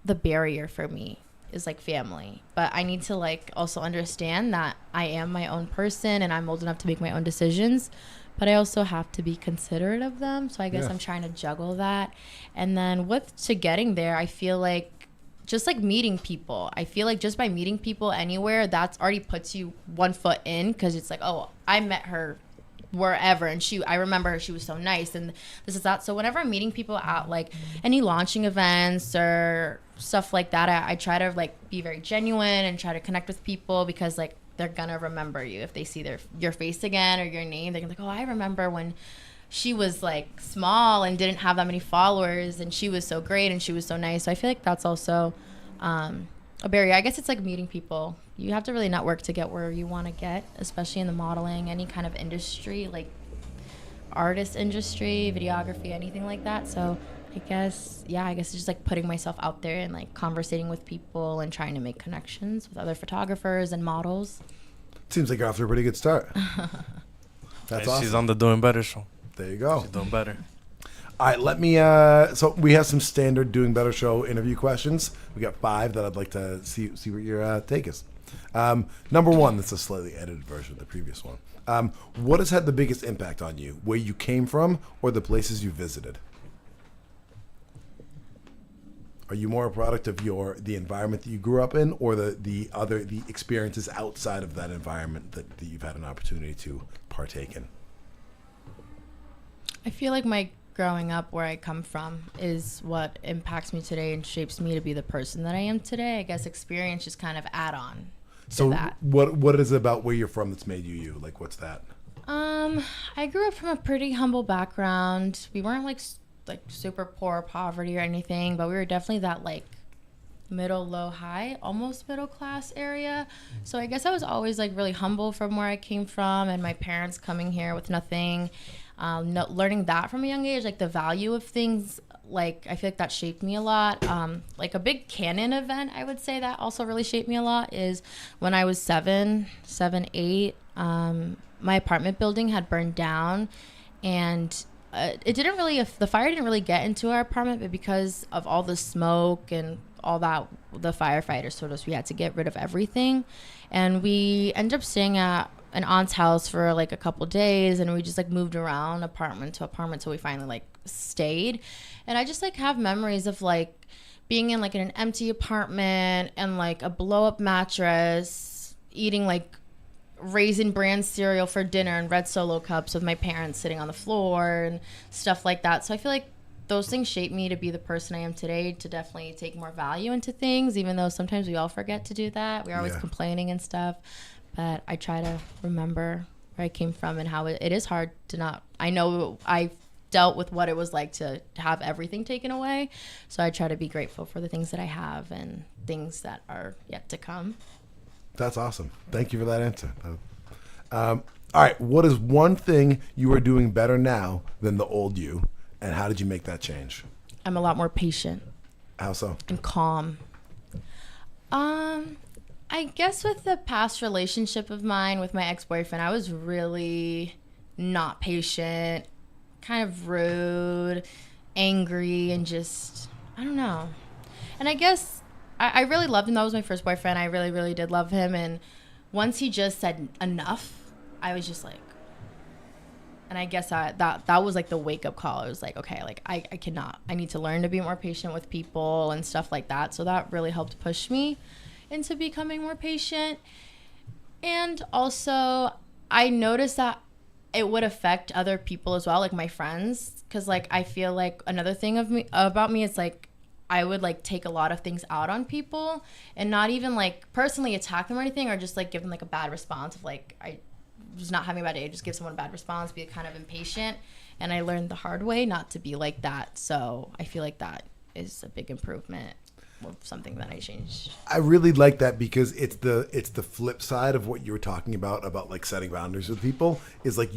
the barrier for me, is like family. But I need to like also understand that I am my own person and I'm old enough to make my own decisions, but I also have to be considerate of them. So I guess I'm trying to juggle that. And then to getting there, I feel like just like meeting people. I feel like just by meeting people anywhere, that's already puts you 1 foot in, because it's like, oh, I met her wherever, and I remember her, she was so nice, and this is that. So whenever I'm meeting people at like any launching events or stuff like that, I try to like be very genuine and try to connect with people, because like they're gonna remember you if they see your face again or your name. They're gonna be like, oh, I remember when she was like small and didn't have that many followers, and she was so great and she was so nice. So I feel like that's also a barrier. I guess it's like meeting people. You have to really network to get where you want to get, especially in the modeling, any kind of industry, like artist industry, videography, anything like that. So I guess it's just like putting myself out there and like conversating with people and trying to make connections with other photographers and models. Seems like you're off to a pretty good start. That's awesome. She's on the Doing Better show. There you go. She's doing better. All right, let me. So we have some standard Doing Better show interview questions. We got 5 that I'd like to see what your take is. Number 1, that's a slightly edited version of the previous one. What has had the biggest impact on you? Where you came from, or the places you visited? Are you more a product of the environment that you grew up in, or the experiences outside of that environment that you've had an opportunity to partake in? I feel like my growing up, where I come from, is what impacts me today and shapes me to be the person that I am today. I guess experience just kind of add on to that. What is it about where you're from that's made you? Like, what's that? I grew up from a pretty humble background. We weren't like super poor, poverty or anything, but we were definitely that like middle, low, high, almost middle class area. So I guess I was always like really humble from where I came from, and my parents coming here with nothing. Learning that from a young age, like the value of things, like I feel like that shaped me a lot. Like a big canon event, I would say that also really shaped me a lot is when I was 7, 8, my apartment building had burned down, and the fire didn't really get into our apartment, but because of all the smoke and all that, the firefighters told us we had to get rid of everything, and we ended up staying at an aunt's house for like a couple days, and we just like moved around apartment to apartment till we finally like stayed. And I just like have memories of like being in like an empty apartment and like a blow up mattress, eating like Raisin Bran cereal for dinner and red Solo cups with my parents sitting on the floor and stuff like that. So I feel like those things shaped me to be the person I am today, to definitely take more value into things, even though sometimes we all forget to do that. We're always complaining and stuff. But I try to remember where I came from and how it is hard to not. I know I dealt with what it was like to have everything taken away. So I try to be grateful for the things that I have and things that are yet to come. That's awesome. Thank you for that answer. All right. What is one thing you are doing better now than the old you, and how did you make that change? I'm a lot more patient. How so? And calm. I guess with the past relationship of mine with my ex-boyfriend, I was really not patient, kind of rude, angry, and just, I don't know. And I guess I really loved him. That was my first boyfriend. I really, really did love him. And once he just said enough, I was just like, and I guess that was like the wake-up call. I was like, okay, like I cannot. I need to learn to be more patient with people and stuff like that. So that really helped push me into becoming more patient. And also I noticed that it would affect other people as well, like my friends, because like I feel like another thing about me is like I would like take a lot of things out on people and not even like personally attack them or anything, or just like give them like a bad response of like I was not having a bad day, just give someone a bad response, be kind of impatient. And I learned the hard way not to be like that. So I feel like that is a big improvement of something that I changed. I really like that because it's the flip side of what you were talking about like setting boundaries with people, is like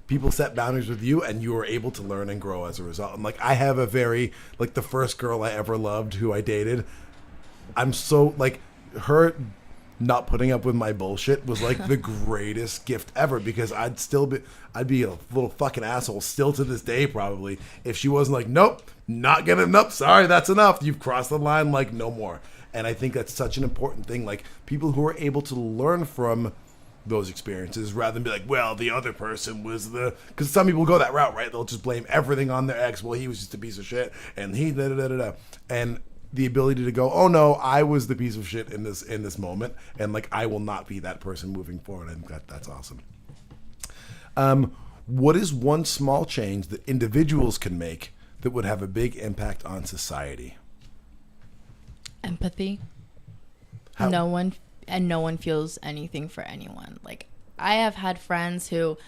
people set boundaries with you and you are able to learn and grow as a result. And like I have a very, like the first girl I ever loved who I dated, I'm so like her not putting up with my bullshit was like the greatest gift ever, because I'd be a little fucking asshole still to this day probably if she wasn't like, nope, not gonna, nope, sorry, that's enough, you've crossed the line, like no more. And I think that's such an important thing, like people who are able to learn from those experiences rather than be like, well, the other person was because some people go that route, right? They'll just blame everything on their ex. Well, he was just a piece of shit and he da da da da. And the ability to go, oh no, I was the piece of shit in this moment, and like I will not be that person moving forward. I think that's awesome. What is one small change that individuals can make that would have a big impact on society? Empathy. How? No one feels anything for anyone. Like, I have had friends who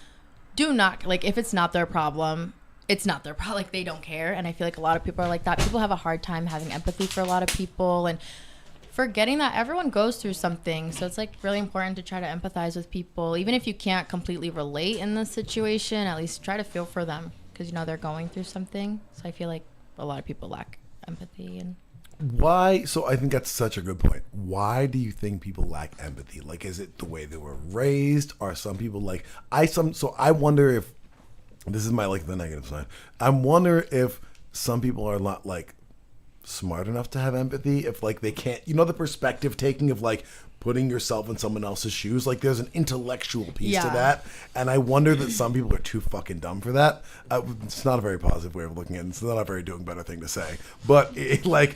do not, like, if it's not their problem, it's not their problem. Like, they don't care. And I feel like a lot of people are like that. People have a hard time having empathy for a lot of people and forgetting that everyone goes through something. So it's like really important to try to empathize with people. Even if you can't completely relate in the situation, at least try to feel for them because, you know, they're going through something. So I feel like a lot of people lack empathy. And why? So I think that's such a good point. Why do you think people lack empathy? Like, is it the way they were raised? Are some people like so I wonder if this is my like the negative side. I wonder if some people are not like smart enough to have empathy, if like they can't, you know, the perspective taking of like putting yourself in someone else's shoes. Like there's an intellectual piece to that, and I wonder that some people are too fucking dumb for that. It's not a very positive way of looking at it. It's not a very doing better thing to say, but like,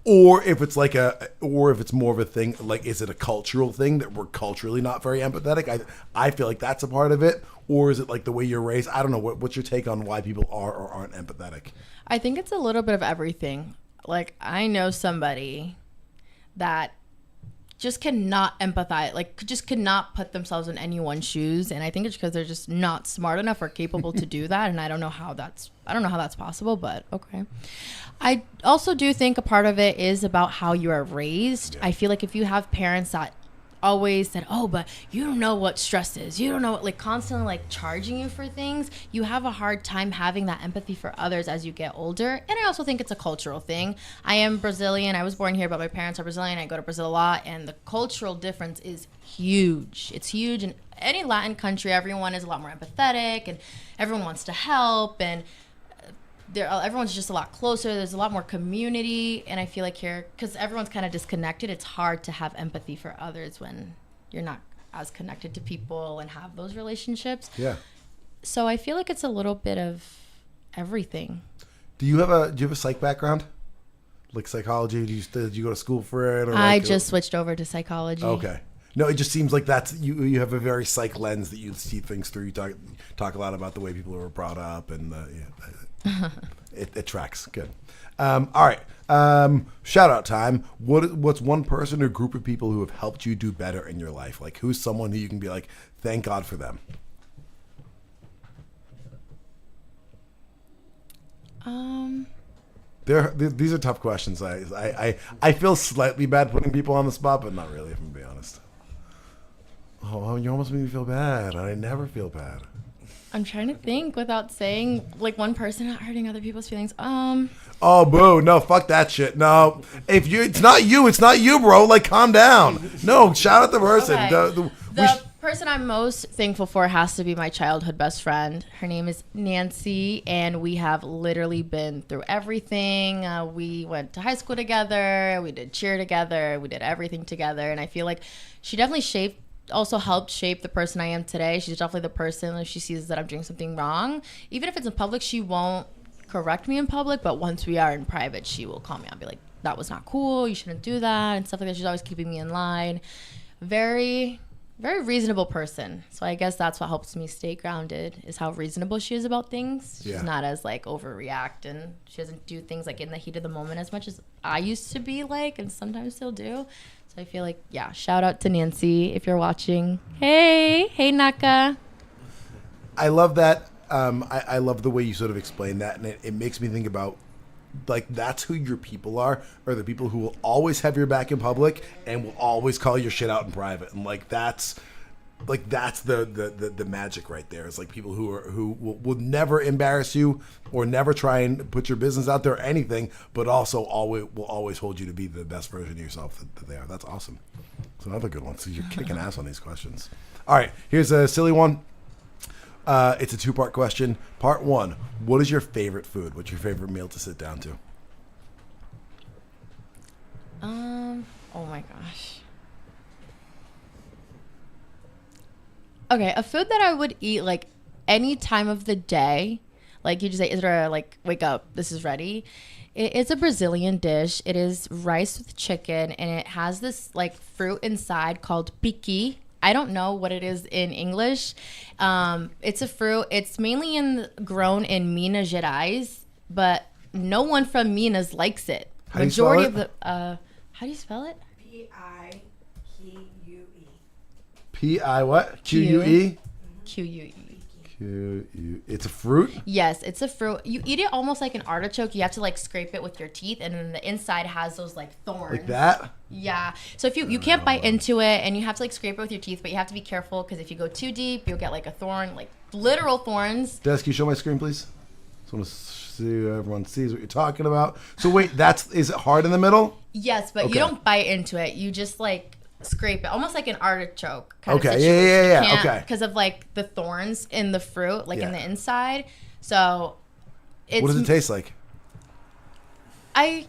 or if it's like or if it's more of a thing, like, is it a cultural thing that we're culturally not very empathetic? I feel like that's a part of it. Or is it like the way you're raised? I don't know. What's your take on why people are or aren't empathetic? I think it's a little bit of everything. Like, I know somebody that just cannot empathize, like just cannot put themselves in anyone's shoes, and I think it's because they're just not smart enough or capable to do that. And I don't know how that's possible, but okay. I also do think a part of it is about how you are raised. I feel like if you have parents that always said, oh, but you don't know what stress is, you don't know what, like constantly like charging you for things, you have a hard time having that empathy for others as you get older. And I also think it's a cultural thing. I am Brazilian, I was born here, but my parents are Brazilian. I go to Brazil a lot, and the cultural difference is huge. It's huge. In any Latin country, everyone is a lot more empathetic and everyone wants to help, and everyone's just a lot closer. There's a lot more community, and I feel like here, because everyone's kind of disconnected, it's hard to have empathy for others when you're not as connected to people and have those relationships. Yeah. So I feel like it's a little bit of everything. Do you have a psych background, like psychology? Did you go to school for it? Or I like just switched over to psychology. Okay. No, it just seems like that's you have a very psych lens that you see things through. You talk a lot about the way people were brought up, and it tracks. Good. All right. Shout out time. What's one person or group of people who have helped you do better in your life? Like, who's someone who you can be like, thank God for them? These are tough questions. I feel slightly bad putting people on the spot, but not really, if I'm being honest. Oh, you almost made me feel bad. I never feel bad. I'm trying to think without saying like one person not hurting other people's feelings. Oh, boo. No, fuck that shit. No. It's not you, bro. Like, calm down. No, shout out the person. Okay. The person I'm most thankful for has to be my childhood best friend. Her name is Nancy, and we have literally been through everything. We went to high school together. We did cheer together. We did everything together. And I feel like she definitely also helped shape the person I am today. She's definitely the person, if she sees that I'm doing something wrong, even if it's in public, she won't correct me in public, but once we are in private, she will call me out and be like, that was not cool, you shouldn't do that, and stuff like that. She's always keeping me in line. Very, very reasonable person. So I guess that's what helps me stay grounded, is how reasonable she is about things. She's not as like overreact, and she doesn't do things like in the heat of the moment as much as I used to be like, and sometimes still do. So I feel like, yeah, shout out to Nancy if you're watching. Hey Naka. I love that. I love the way you sort of explain that, and it makes me think about, like, that's who your people are the people who will always have your back in public and will always call your shit out in private. And that's the magic right there. It's like people who will never embarrass you or never try and put your business out there or anything, but also will always hold you to be the best version of yourself that they are. That's awesome. It's another good one. So you're kicking ass on these questions. All right, here's a silly one. It's a two-part question. Part one, what is your favorite food? What's your favorite meal to sit down to? Oh my gosh. Okay, a food that I would eat like any time of the day, like you just say, is there like, wake up, this is ready, It is a Brazilian dish. It is rice with chicken, and it has this like fruit inside called piqui. I don't know what it is in English. It's a fruit. It's mainly grown in Minas Gerais, but no one from Minas likes it. How do you spell it? How do you spell it? P-I-Q-U-E. P-I what? Q-U-E? Q-U-E. It's a fruit? Yes, it's a fruit. You eat it almost like an artichoke. You have to like scrape it with your teeth, and then the inside has those like thorns. Like that? Yeah. So if you can't bite into it, and you have to like scrape it with your teeth, but you have to be careful because if you go too deep, you'll get like a thorn, like literal thorns. Des, can you show my screen, please? Just want to see everyone sees what you're talking about. So wait, is it hard in the middle? Yes, but Okay. you don't bite into it. You just like scrape it, almost like an artichoke kind Okay, of situation. yeah, okay. Because of like the thorns in the fruit, like in Yeah. the inside. So it's, What does it taste like? I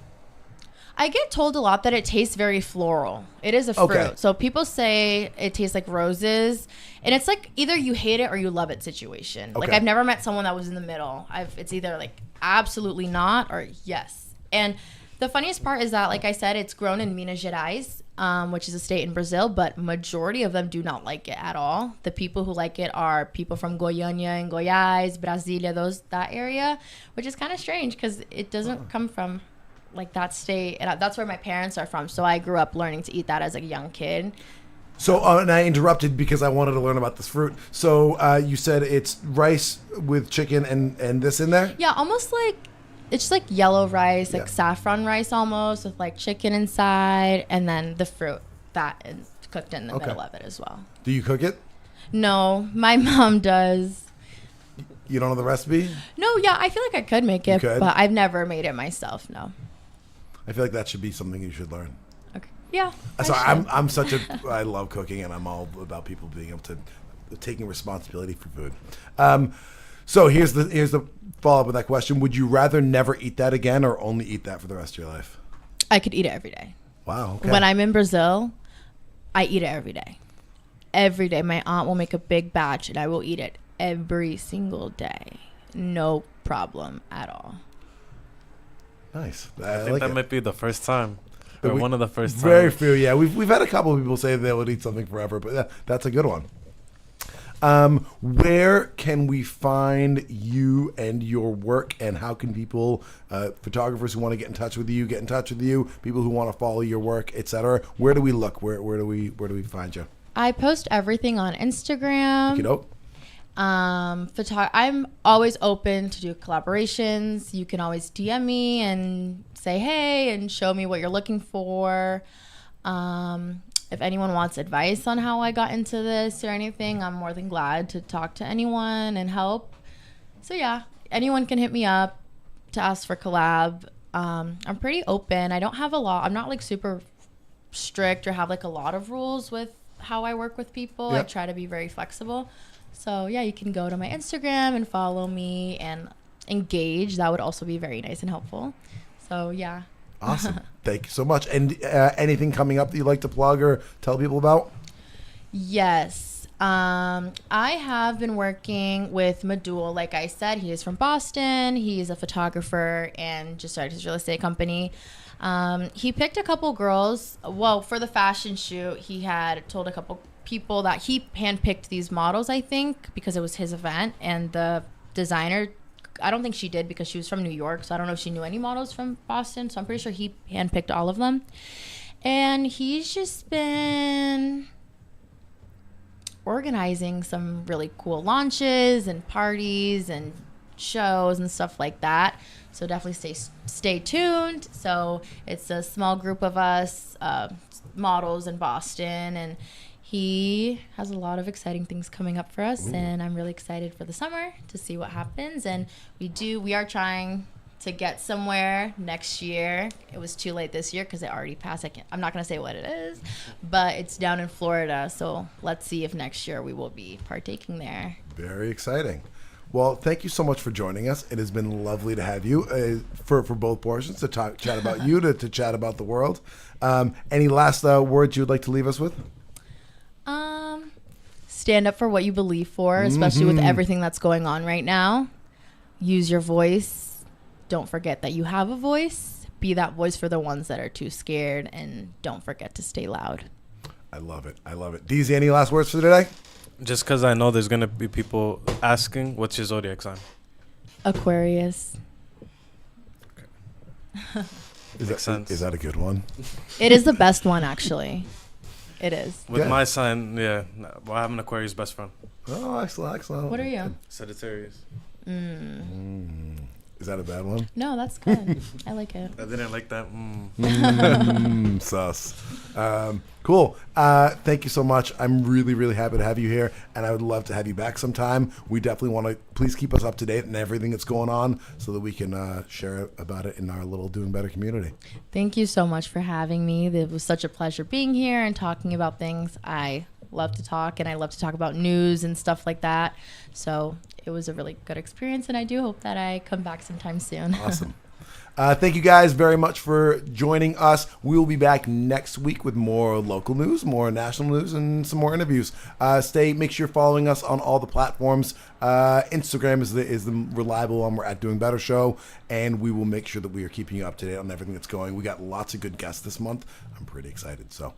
get told a lot that it tastes very floral. It is a fruit. Okay. So people say it tastes like roses. And it's like either you hate it or you love it situation. Like Okay. I've never met someone that was in the middle. It's either like absolutely not or yes. And the funniest part is that, like I said, it's grown in Minas Gerais, which is a state in Brazil, but majority of them do not like it at all. The people who like it are people from Goiânia and Goiás, Brasília, that area, which is kind of strange because it doesn't come from like that state, and that's where my parents are from. So I grew up learning to eat that as a young kid. So, and I interrupted because I wanted to learn about this fruit. So you said it's rice with chicken and this in there? Yeah, almost like it's just like yellow rice, like saffron rice almost, with like chicken inside, and then the fruit that is cooked in the middle of it as well. Do you cook it? No, my mom does. You don't know the recipe? No, yeah, I feel like I could make it, could? but I've never made it myself. No. I feel like that should be something you should learn. Okay. Yeah. So I'm such a I love cooking, and I'm all about people being able to taking responsibility for food. So here's the follow up with that question: would you rather never eat that again, or only eat that for the rest of your life? I could eat it every day. Wow. Okay. When I'm in Brazil, I eat it every day. Every day, my aunt will make a big batch, and I will eat it every single day. No problem at all. Nice. I think that might be the first time. Or one of the first times. Very few, yeah. We've had a couple of people say they would eat something forever, but that's a good one. Where can we find you and your work, and how can people, photographers who want to get in touch with you, people who want to follow your work, etc.? Where do we look? Where do we find you? I post everything on Instagram. Okey-doke. I'm always open to do collaborations. You can always DM me and say hey and show me what you're looking for. If anyone wants advice on how I got into this or anything, I'm more than glad to talk to anyone and help. So yeah, anyone can hit me up to ask for collab. I'm pretty open. I don't have a lot. I'm not like super strict or have like a lot of rules with how I work with people. Yep. I try to be very flexible. So yeah, you can go to my Instagram and follow me and engage. That would also be very nice and helpful. So yeah. Awesome. Thank you so much. And anything coming up that you'd like to plug or tell people about? Yes. I have been working with Madul. Like I said, he is from Boston. He's a photographer and just started his real estate company. He picked a couple girls. Well, for the fashion shoot, he had told a couple people that he handpicked these models, I think, because it was his event. And the designer, I don't think she did because she was from New York. So I don't know if she knew any models from Boston. So I'm pretty sure he handpicked all of them. And he's just been organizing some really cool launches and parties and shows and stuff like that. So definitely stay tuned. So it's a small group of us, models in Boston, and he has a lot of exciting things coming up for us. Ooh. And I'm really excited for the summer to see what happens. And we are trying to get somewhere next year. It was too late this year because it already passed. I'm not going to say what it is, but it's down in Florida. So let's see if next year we will be partaking there. Very exciting. Well, thank you so much for joining us. It has been lovely to have you for both portions, to chat about you, to chat about the world. Any last words you would like to leave us with? Stand up for what you believe for, especially with everything that's going on right now. Use your voice don't forget that you have a voice. Be that voice for the ones that are too scared, and don't forget to stay loud. I love it. I love it. DZ, any last words for today? Just because I know there's going to be people asking, what's your zodiac sign? Aquarius. Makes sense. Is that a good one? It is the best one, actually. It is. With my sign, yeah. Well, I have an Aquarius best friend. Oh, excellent, excellent. What are you? Sagittarius. Is that a bad one? No, that's good. I like it. I didn't like that. Sus. Cool. Thank you so much. I'm really, really happy to have you here, and I would love to have you back sometime. We definitely want to please keep us up to date on everything that's going on so that we can share about it in our little Doing Better community. Thank you so much for having me. It was such a pleasure being here and talking about things. I love to talk, and I love to talk about news and stuff like that. So it was a really good experience, and I do hope that I come back sometime soon. Awesome. Thank you guys very much for joining us. We will be back next week with more local news, more national news, and some more interviews. Make sure you're following us on all the platforms. Instagram is the reliable one. We're at Doing Better Show, and we will make sure that we are keeping you up to date on everything that's going. We got lots of good guests this month. I'm pretty excited. So